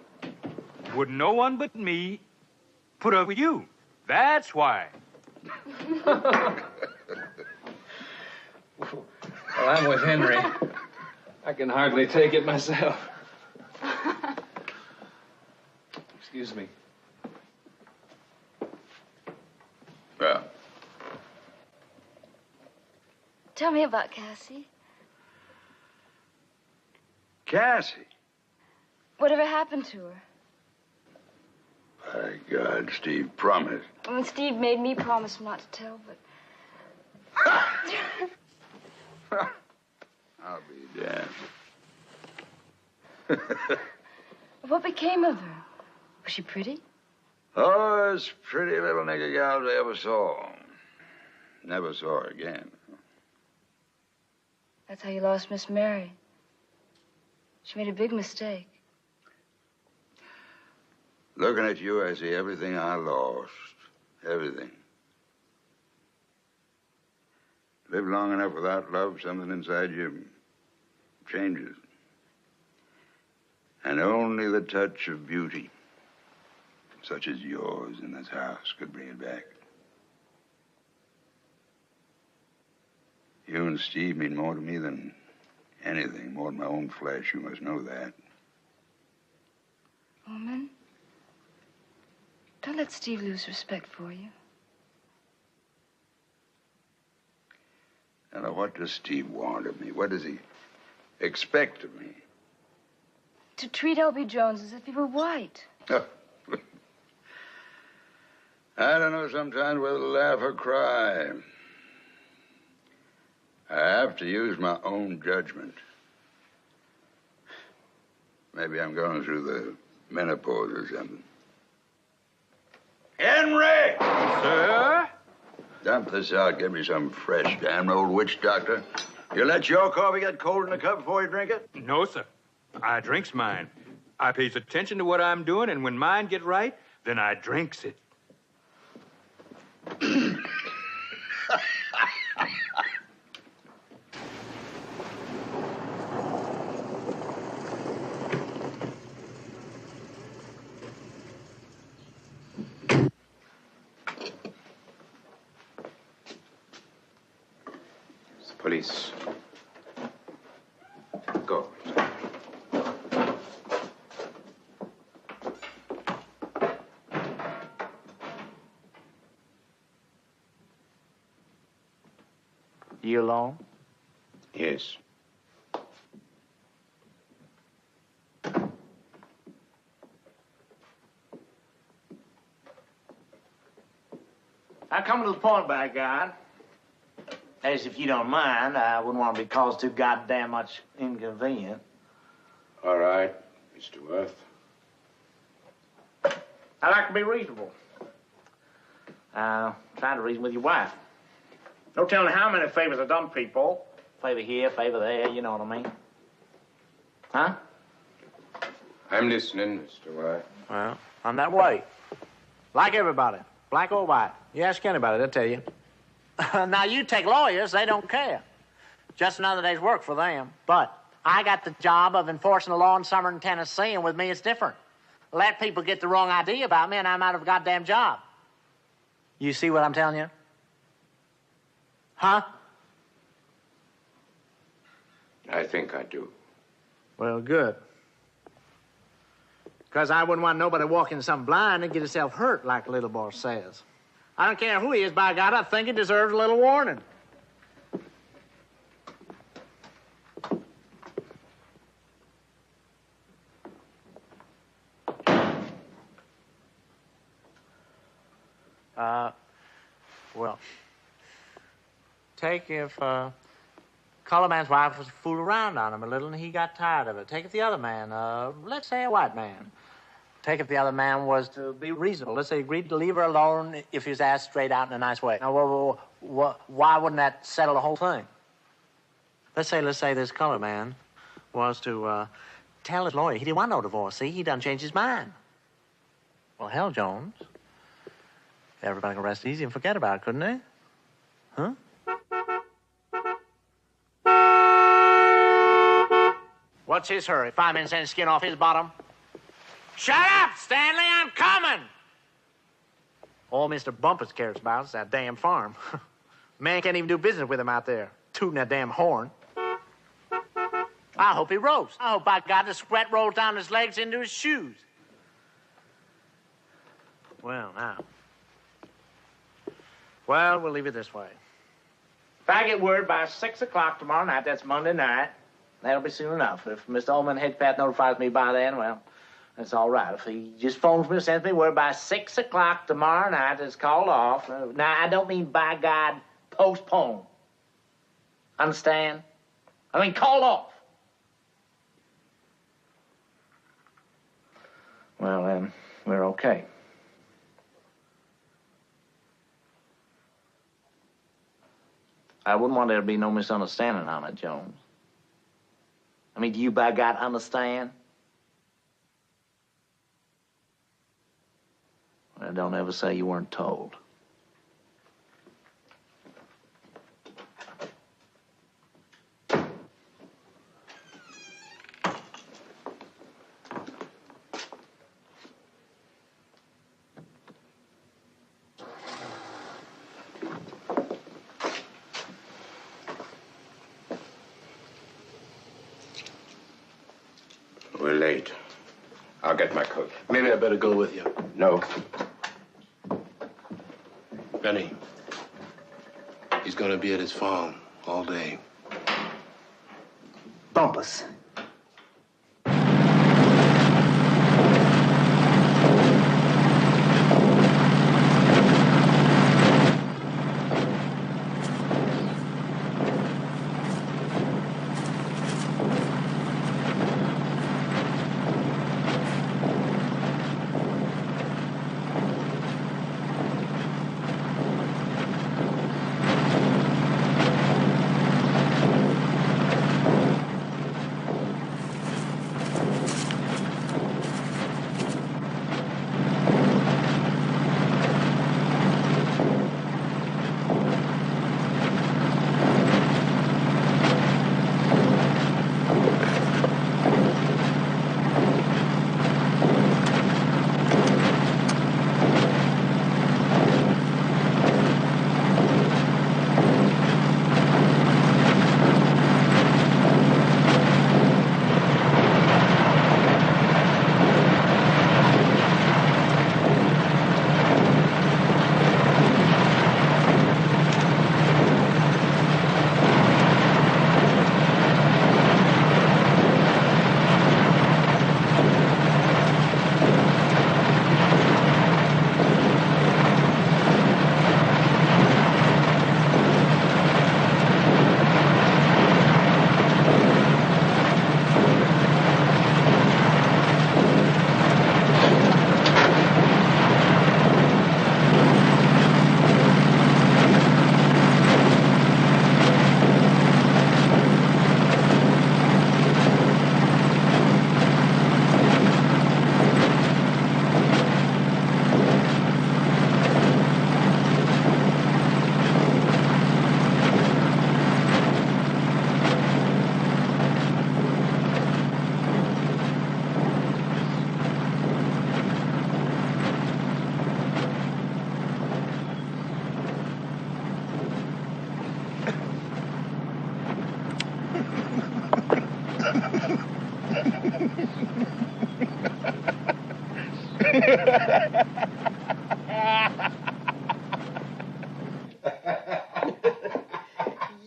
Would no one but me put up with you? That's why. Well, I'm with Henry. I can hardly take it myself. Excuse me. Well. Tell me about Cassie. Cassie? Whatever happened to her? My God, Steve promised. Well, Steve made me promise not to tell, but... I'll be damned. What became of her? Was she pretty? Oh, as pretty little nigger gal I ever saw. Never saw her again. That's how you lost Miss Mary. She made a big mistake. Looking at you, I see everything I lost. Everything. Live long enough without love, something inside you changes. And only the touch of beauty, such as yours in this house, could bring it back. You and Steve mean more to me than anything, more than my own flesh. You must know that. Woman, don't let Steve lose respect for you. Now, what does Steve want of me? What does he expect of me? To treat L.B. Jones as if he were white. I don't know sometimes whether to laugh or cry. I have to use my own judgment. Maybe I'm going through the menopause or something. Henry! Sir? Dump this out. Give me some fresh, damn old witch doctor. You let your coffee get cold in the cup before you drink it? No, sir. I drinks mine. I pays attention to what I'm doing, and when mine get right, then I drinks it. Police. Go. You alone? Yes. I come to the point, by God. As if you don't mind, I wouldn't want to be caused too goddamn much inconvenience. All right, Mr. Worth. I like to be reasonable. Try to reason with your wife. No telling how many favors I've done people. Favor here, favor there, you know what I mean. Huh? I'm listening, Mr. Worth. Well, I'm that way. Like everybody, black or white. You ask anybody, they'll tell you. Now, you take lawyers, they don't care. Just another day's work for them. But I got the job of enforcing the law in Southern Tennessee, and with me it's different. Let people get the wrong idea about me, and I'm out of a goddamn job. You see what I'm telling you? Huh? I think I do. Well, good. Because I wouldn't want nobody walking some blind and get himself hurt, like the little boy says. I don't care who he is, by God, I think he deserves a little warning. Well, take if, color man's wife was fool around on him a little and he got tired of it. Take if the other man, let's say a white man. Take if the other man was to be reasonable. Let's say he agreed to leave her alone if he was asked straight out in a nice way. Now, why wouldn't that settle the whole thing? Let's say this color man was to tell his lawyer he didn't want no divorce. See, he done changed his mind. Well, hell, Jones. Everybody can rest easy and forget about it, couldn't they? Huh? What's his hurry? 5 minutes and skin off his bottom? Shut up, Stanley, I'm coming! All Mr. Bumpus cares about is that damn farm. Man can't even do business with him out there, tooting that damn horn. I hope he roasts. I hope, by God, the sweat rolls down his legs into his shoes. Well, now. Well, we'll leave it this way. If I get word by 6 o'clock tomorrow night, that's Monday night, that'll be soon enough. If Mr. Ullman Hedgepath notifies me by then, well, that's all right. If he just phones me or sends me word by 6 o'clock tomorrow night, it's called off. Now, I don't mean, by God, postpone. Understand? I mean, called off. Well, then, we're okay. I wouldn't want there to be no misunderstanding on it, Jones. I mean, do you, by God, understand? Well, don't ever say you weren't told. We're late. I'll get my coat. Maybe I better go with you. No. Benny, he's gonna be at his farm all day. Bumpus.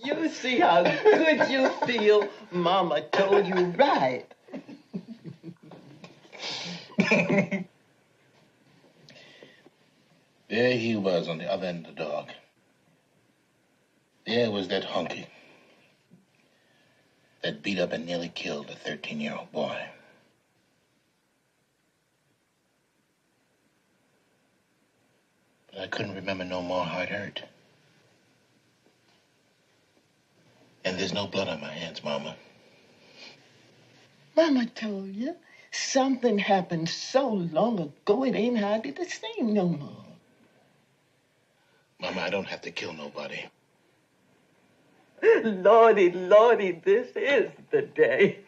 You see how good you feel? Mama told you right. There he was on the other end of the dog. There was that hunky that beat up and nearly killed a 13-year-old boy. But I couldn't remember no more how it hurt. And there's no blood on my hands, Mama. Mama told you. Something happened so long ago, it ain't hardly the same no more. Mama, I don't have to kill nobody. Lordy, Lordy, this is the day.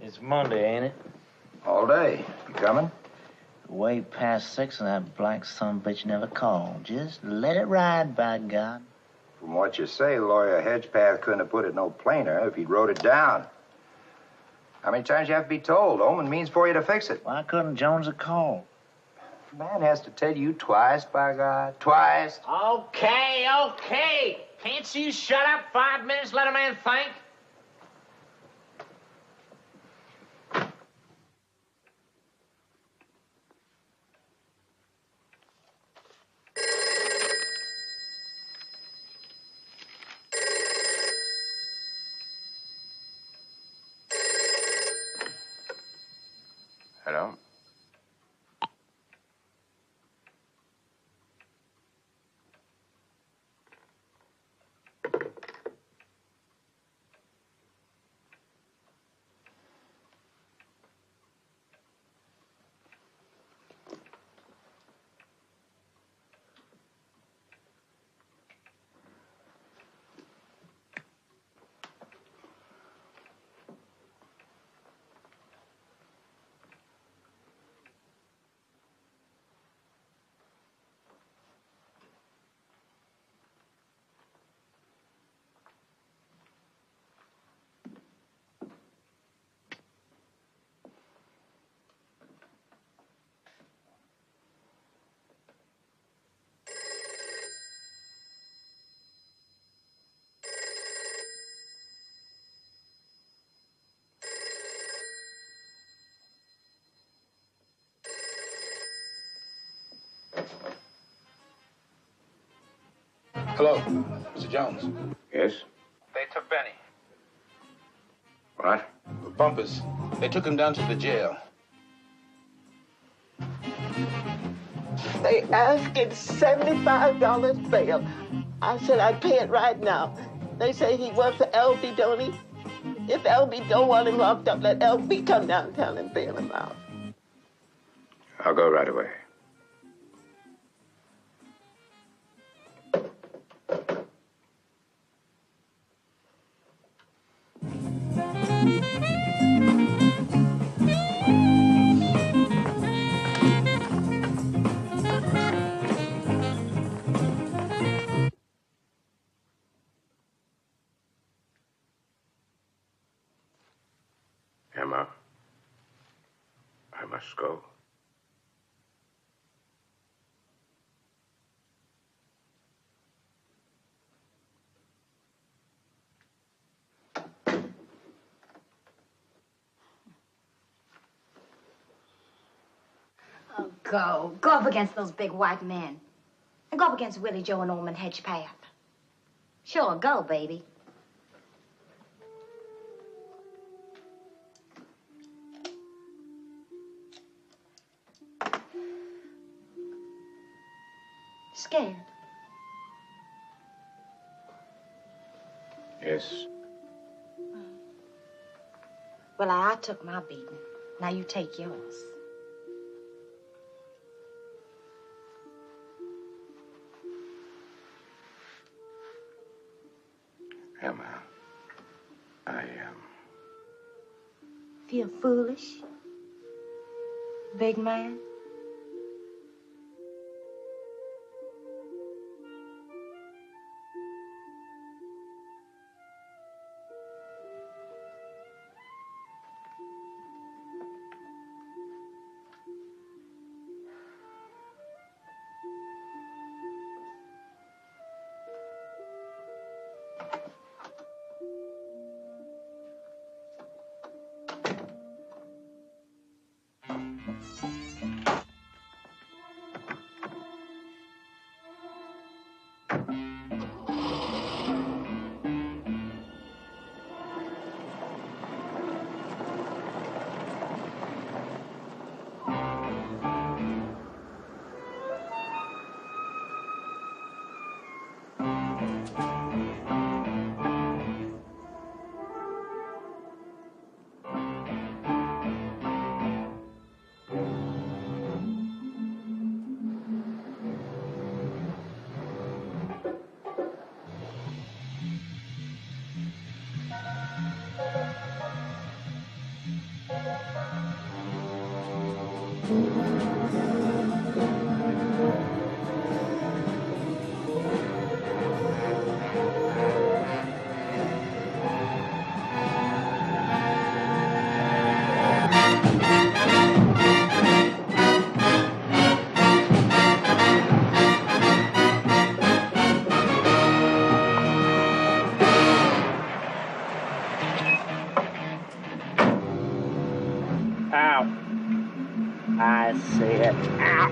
It's Monday, ain't it? All day. You coming? Way past 6 and that black sumbitch never called. Just let it ride, by God. From what you say, Lawyer Hedgepath couldn't have put it no plainer if he'd wrote it down. How many times you have to be told? Omen means for you to fix it. Why couldn't Jones have called? The man has to tell you twice, by God. Twice. Okay, okay. Can't you shut up 5 minutes, let a man think? Hello? Hello, Mr. Jones. Yes? They took Benny. What? The bumpers. They took him down to the jail. They asking $75 bail. I said I'd pay it right now. They say he works for L.B., don't he? If L.B. don't want him locked up, let L.B. come downtown and bail him out. I'll go right away. Emma, I must go. Oh, go. Go up against those big white men. And go up against Willie Joe and Ormond Hedgepath. Sure, go, baby. Scared? Yes. Well, I took my beating. Now you take yours. Emma, I Feel foolish? Big man? I said, ow.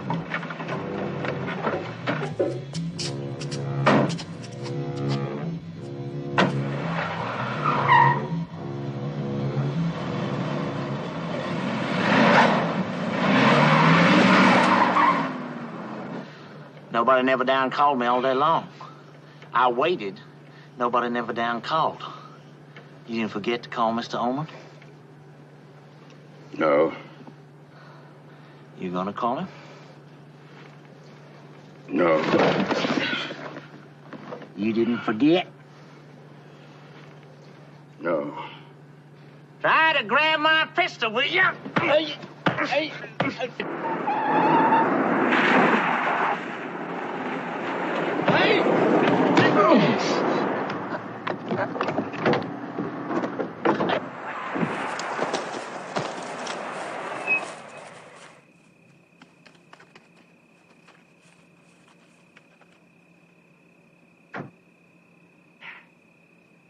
Nobody never down called me all day long. I waited. Nobody never down called. You didn't forget to call Mr. Oman? No. You gonna call him? No. You didn't forget? No. Try to grab my pistol, will you? Hey.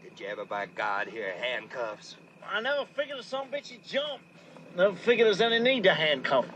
Did you ever, by God, hear handcuffs? I never figured a son of a bitch would jump. Never figured there's any need to handcuff him.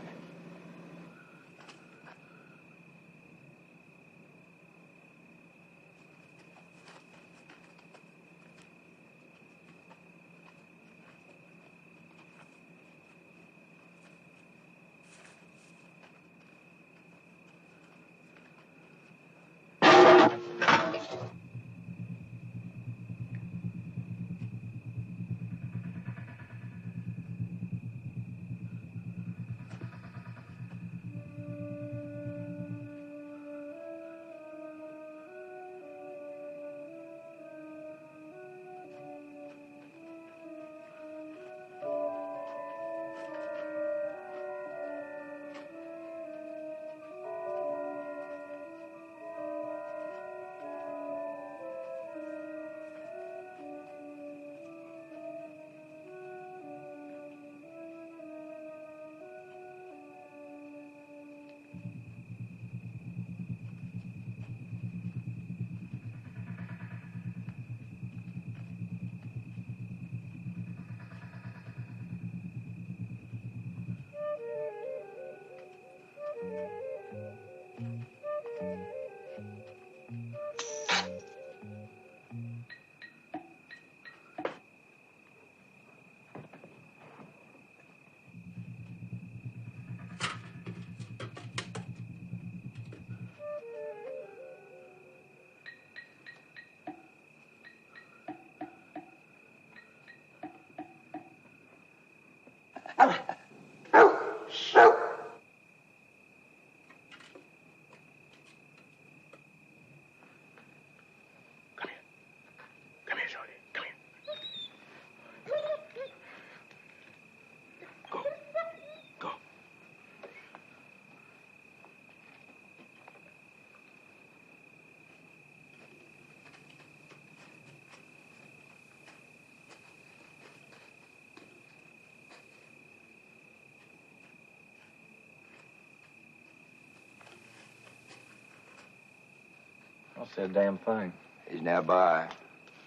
Don't say a damn thing. He's nearby.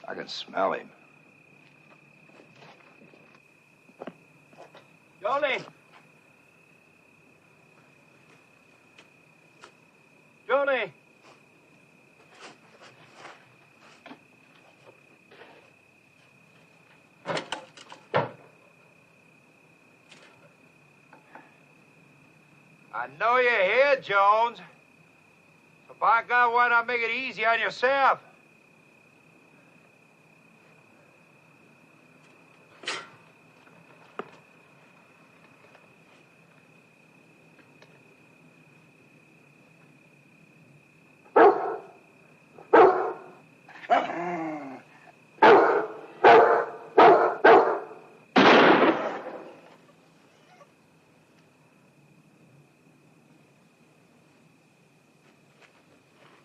I can smell him. Jolie! Jolie! I know you're here, Jones. So by God, why not make it easy on yourself?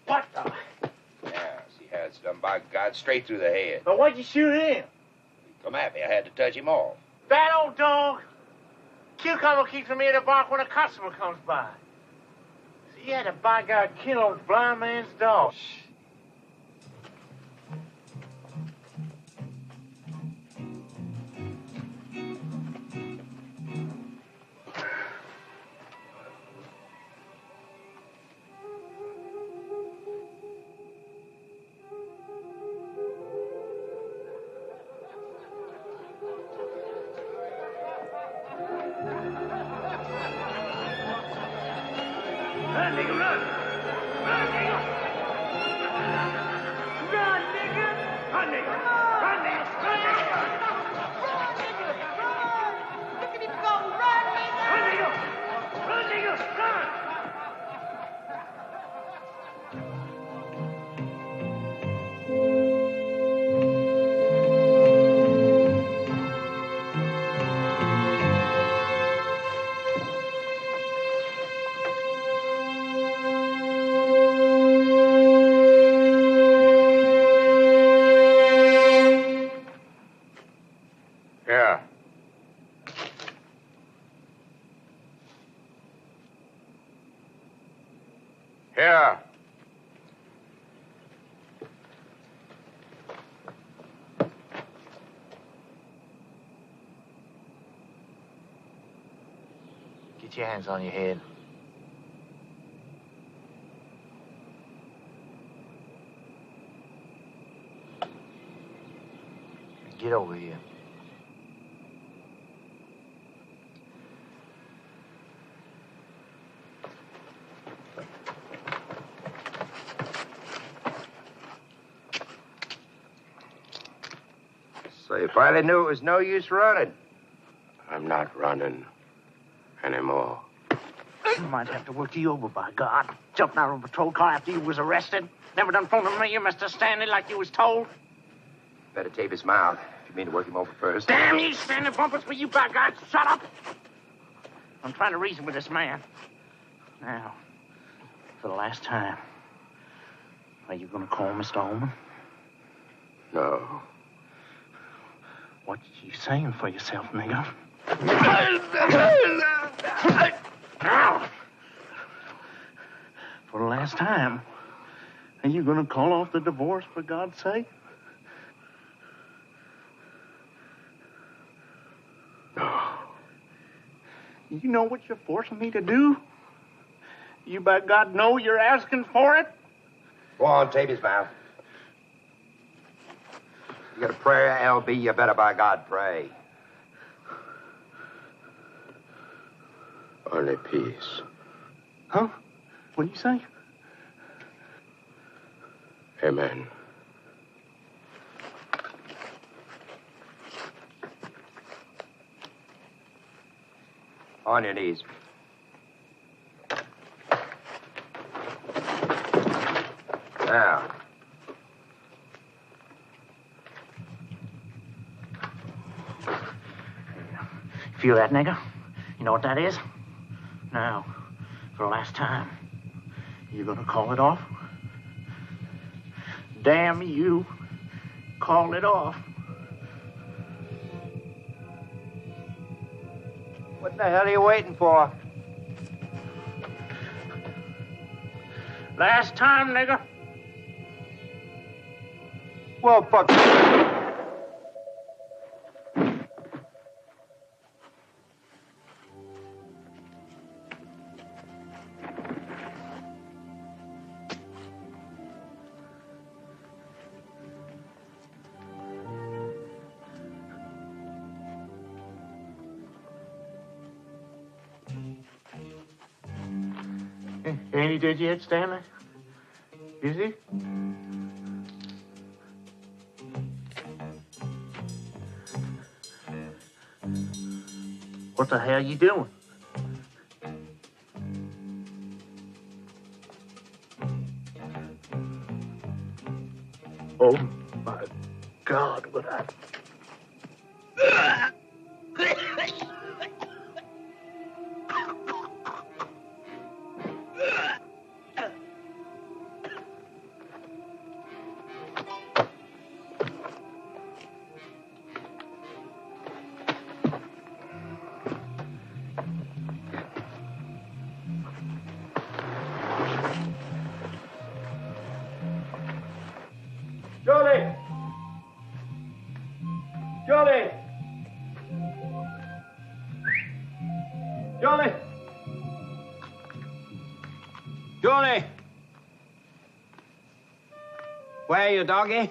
What the? Yeah, see how it's done, by God, straight through the head. But why'd you shoot him? Come at me, I had to touch him off. That old dog. Cucumber keeps him here to bark when a customer comes by. So you had to, by God, kill old blind man's dog. Run, nigga, run! Run, nigga! Run, nigga! Run, nigga! Run, nigga! Run, nigga! Look at him go! Run, nigga! Run, nigga! Run, nigga! Run! Here. Here. Get your hands on your head. Get over here. So you finally knew it was no use running. I'm not running anymore. You might have to work you over, by God. Jumping out of a patrol car after you was arrested. Never done phone to me, Mr. Stanley, like you was told. Better tape his mouth if you mean to work him over first. Damn you, Stanley bumpers, will you, by God, shut up? I'm trying to reason with this man. Now, for the last time, are you going to call Mr. Ullman? No. What you saying for yourself, nigga? Now, for the last time, are you going to call off the divorce, for God's sake? No. You know what you're forcing me to do? You, by God, know you're asking for it? Go on, tape his mouth. You got a prayer, L.B., you better by God pray. Only peace. Huh? What do you say? Amen. On your knees. Now. Feel that, nigga? You know what that is? Now, for the last time, you gonna call it off? Damn you, call it off. What the hell are you waiting for? Last time, nigga. Well, fuck. Ain't he dead yet, Stanley? Is he? What the hell you doing? Oh, my God, what I... Johnny! Johnny! Johnny! Julie! Where are you, doggy?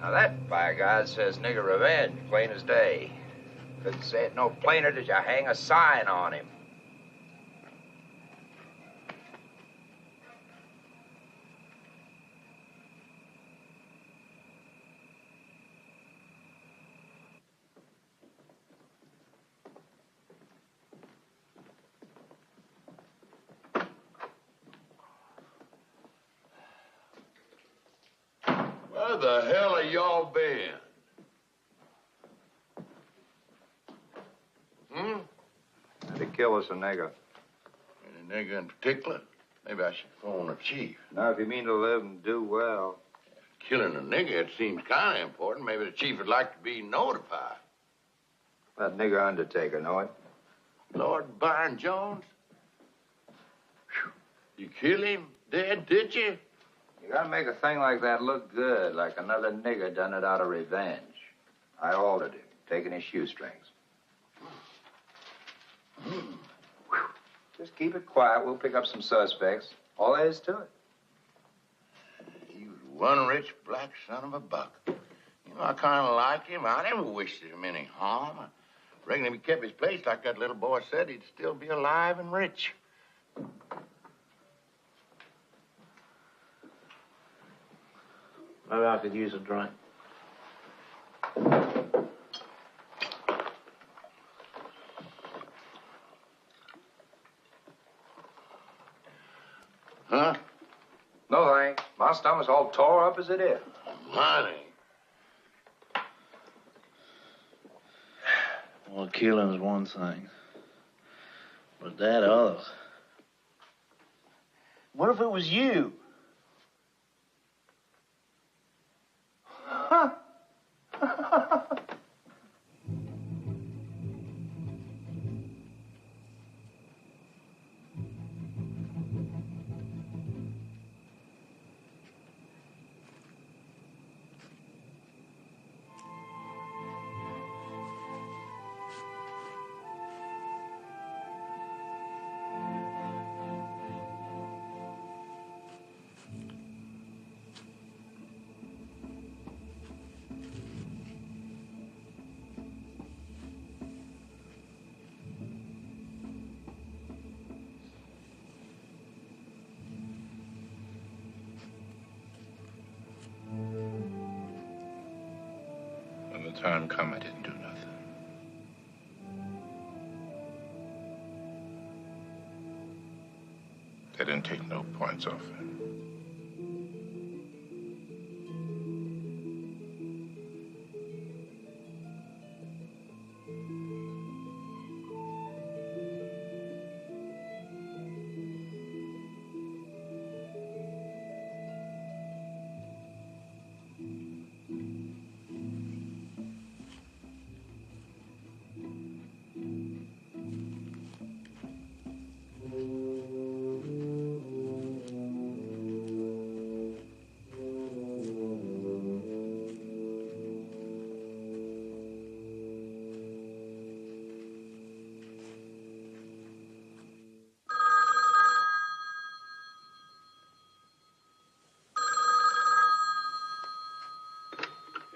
Now that, by God, says nigger revenge, plain as day. Couldn't say it no plainer did you hang a sign on him. Where the hell have y'all been? They kill us a nigger. Any nigger in particular? Maybe I should phone the chief. Now, if you mean to live and do well. Killing a nigger, it seems kind of important. Maybe the chief would like to be notified. That nigger undertaker, know it? Lord Byron Jones? Whew. You kill him dead, did you? You gotta make a thing like that look good, like another nigger done it out of revenge. I altered him, taking his shoestrings. Just keep it quiet. We'll pick up some suspects. All there is to it. He was one rich black son of a buck. You know, I kind of like him. I never wished him any harm. I reckon if he kept his place like that little boy said, he'd still be alive and rich. Maybe I could use a drink. Huh? No, thanks. My stomach's all tore up as it is. Money. Well, killing's one thing. But that other. What if it was you? Huh? When the time come, I didn't do nothing. They didn't take no points off it.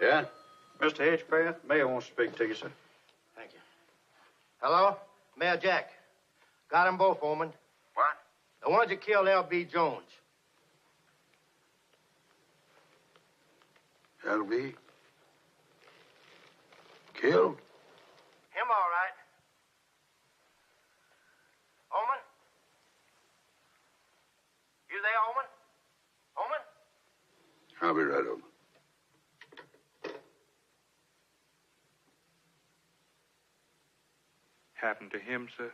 Yeah? Mr. Hedgepath, Mayor wants to speak to you, sir. Thank you. Hello? Mayor Jack. Got them both, Oman. What? The ones that killed L.B. Jones. L.B.? Killed? Him all right. Oman? You there, Oman? Oman? I'll be right over. Happened to him, sir?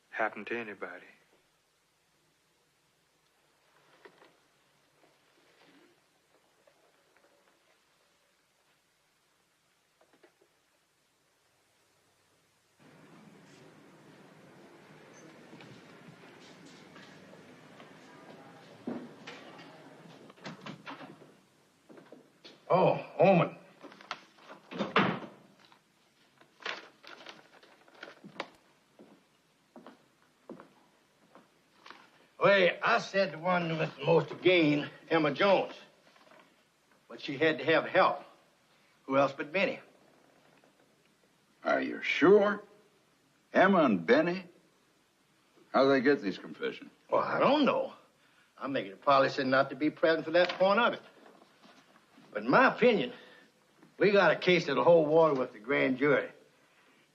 Happened to anybody? Oh, Oman. Well, I said the one with the most to gain, Emma Jones. But she had to have help. Who else but Benny? Are you sure? Emma and Benny? How'd they get these confessions? Well, I don't know. I'm making a policy not to be present for that point of it. But in my opinion, we got a case that'll hold water with the grand jury.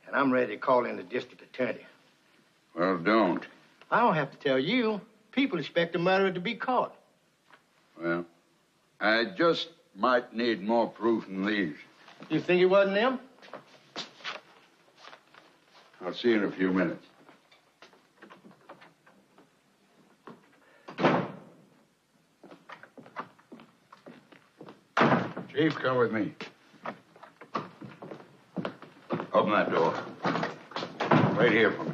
And I'm ready to call in the district attorney. Well, don't. I don't have to tell you. People expect the murderer to be caught. Well, I just might need more proof than these. You think it wasn't them? I'll see you in a few minutes. Chief, come with me. Open that door. Wait here for me.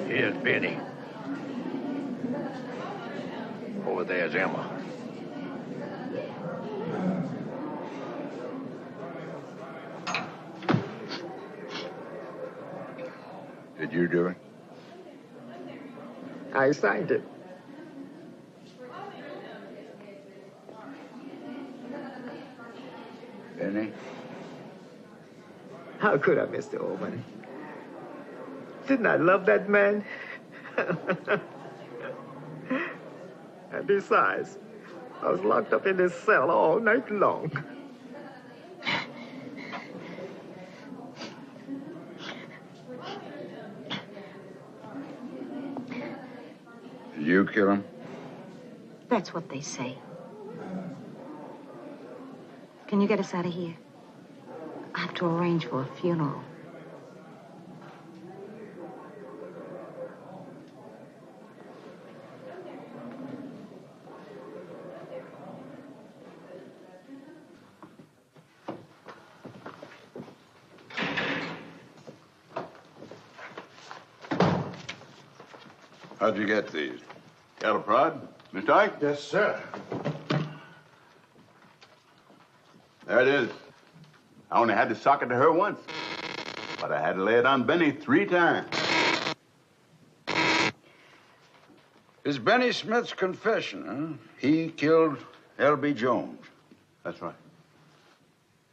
Here's Benny. Over there's Emma. Did you do it? I signed it. Benny? How could I, Mr. Oman? Didn't I love that man? And besides, I was locked up in this cell all night long. Did you kill him? That's what they say. Can you get us out of here? I have to arrange for a funeral. How'd you get these? Cattle prod? Mr. Ike? Yes, sir. There it is. I only had to sock it to her once, but I had to lay it on Benny 3 times. Is Benny Smith's confession, huh? He killed L.B. Jones. That's right.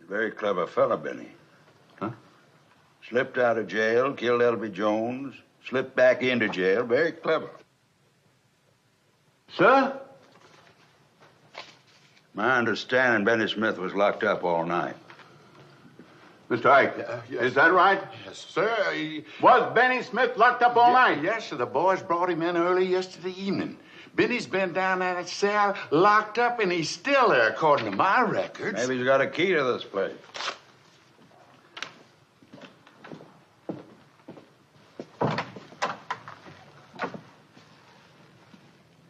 Very clever fella, Benny. Huh? Slipped out of jail, killed L.B. Jones, slipped back into jail. Very clever. Sir? My understanding, Benny Smith was locked up all night. Mr. Ike, is that right? Yes, sir. Was Benny Smith locked up all night? Yes, sir. The boys brought him in early yesterday evening. Benny's been down in that cell, locked up, and he's still there, according to my records. Maybe he's got a key to this place.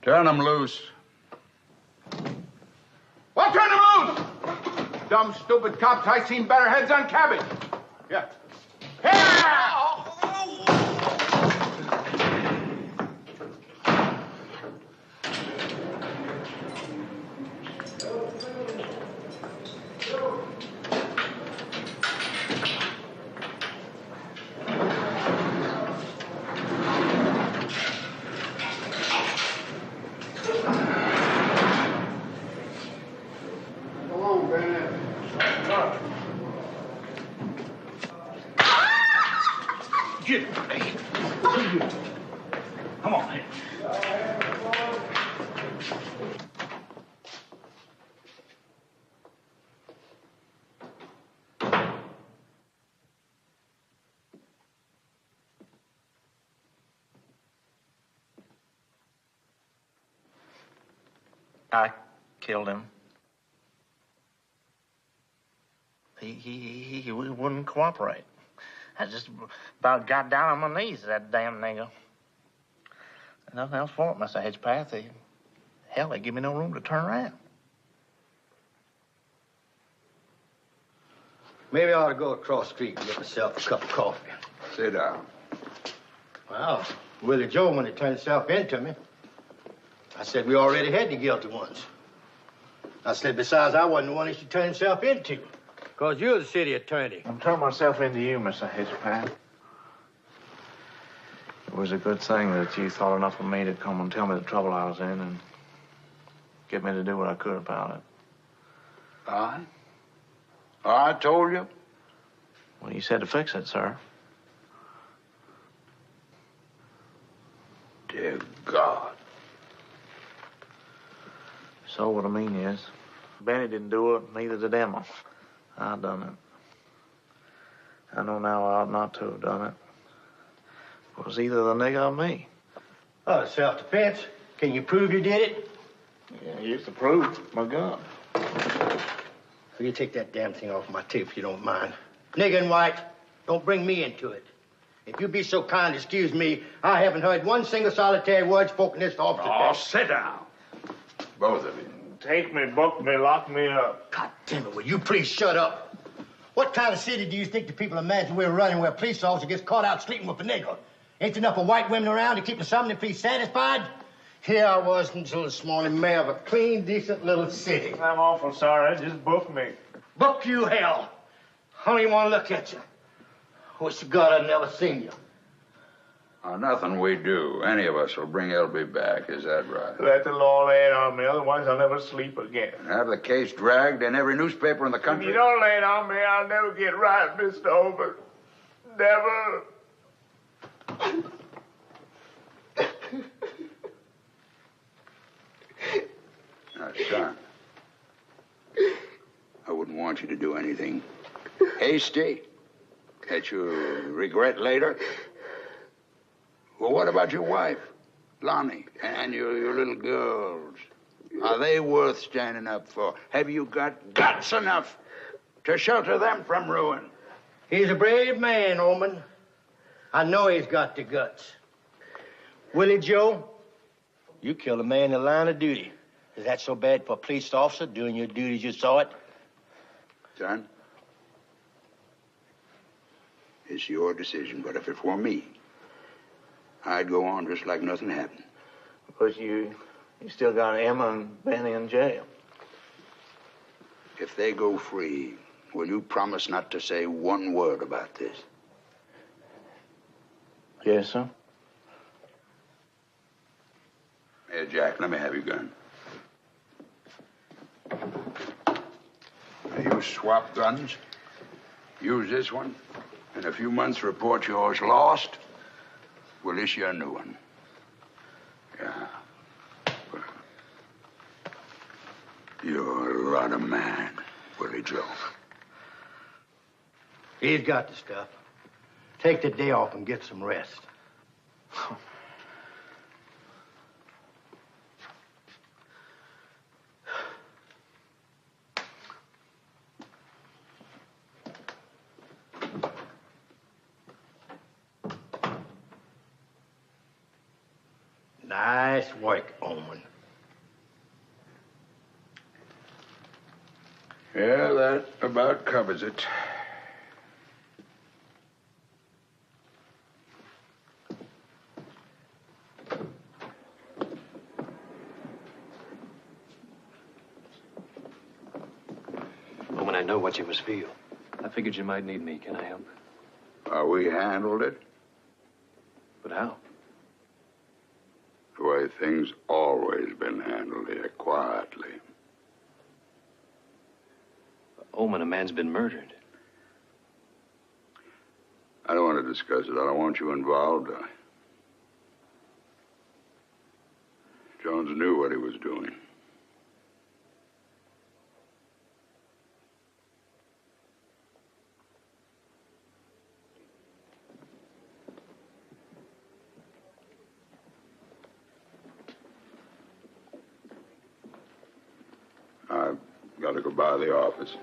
Turn him loose. What, turn him loose? Dumb, stupid cops. I seen better heads on cabbage. Yeah. I killed him. He wouldn't cooperate. I just about got down on my knees to that damn nigger. Nothing else for it, Mr. Hedgepath. Hell, they give me no room to turn around. Maybe I ought to go across the street and get myself a cup of coffee. Sit down. Well, Willie Joe, when he turned himself into me, I said we already had the guilty ones. I said, besides, I wasn't the one he should turn himself into. Because you're the city attorney. I'm turning myself into you, Mr. Hedgepath. It was a good thing that you thought enough of me to come and tell me the trouble I was in and get me to do what I could about it. I told you. Well, you said to fix it, sir. Dear God. So what I mean is, Benny didn't do it, neither did Emma. I done it. I know now I ought not to have done it. It was either the nigger or me. Oh, self-defense. Can you prove you did it? Yeah, here's the proof. My gun. Will you take that damn thing off my tape if you don't mind? Nigger and white, don't bring me into it. If you be so kind, excuse me, I haven't heard one single solitary word spoken this officer. Oh, sit down. Both of you. Take me, book me, lock me up. God damn it, will you please shut up? What kind of city do you think the people imagine we're running where a police officer gets caught out sleeping with a nigger? Ain't enough of white women around to keep the something please satisfied? Here I was until this morning, mayor of a clean, decent little city. I'm awful sorry. Just book me. Book you, hell. I don't even want to look at you. Wish to God I'd never seen you. Nothing we do, any of us will bring L.B. back. Is that right? Let the law lay it on me, otherwise I'll never sleep again. Have the case dragged in every newspaper in the country? If you don't lay it on me, I'll never get right, Mr. Over. Never. Now, son, I wouldn't want you to do anything hasty that you regret later. Well, what about your wife, Lonnie, and your little girls? Are they worth standing up for? Have you got guts enough to shelter them from ruin? He's a brave man, Oman. I know he's got the guts. Willie Joe, you killed a man in the line of duty. Is that so bad for a police officer doing your duty as you saw it? Son, it's your decision, but if it were me, I'd go on just like nothing happened. Because you still got Emma and Benny in jail. If they go free, will you promise not to say one word about this? Yes, sir. Here, Jack, let me have your gun. Now, you swap guns. Use this one. In a few months, report yours lost. We'll issue a new one. Yeah. Well, you're a lot of man, Willie Joe. He's got the stuff. Take the day off and get some rest. Nice work, Oman. Yeah, that about covers it. Oman, I know what you must feel. I figured you might need me. Can I help? We handled it But how? the way things always been handled here, quietly. Oman, a man's been murdered. I don't want to discuss it. I don't want you involved. Jones knew what he was doing. I've got to go by the office.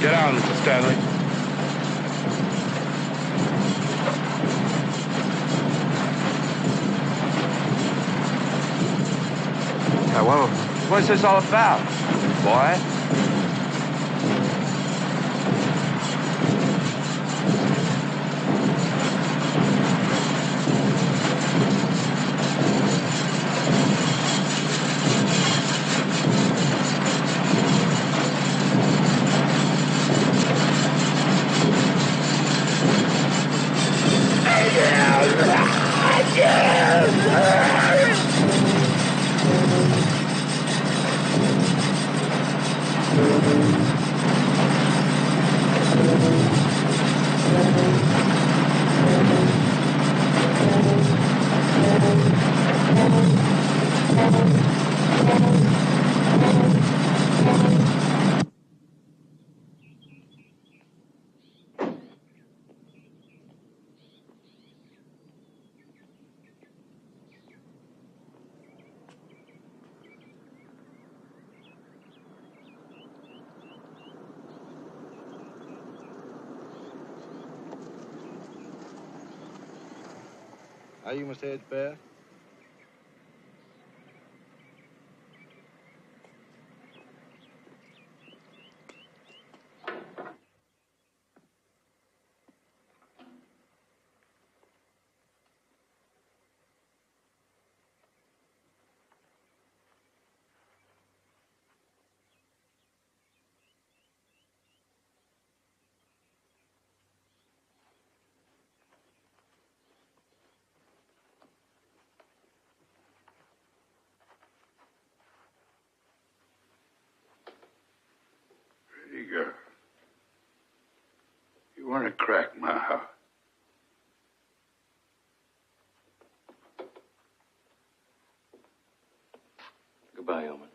Get out, Mr. Stanley. Well, what's this all about, boy? Are you Mr. Edgebear? Pretty girl. You want to crack my house? Goodbye, Elman.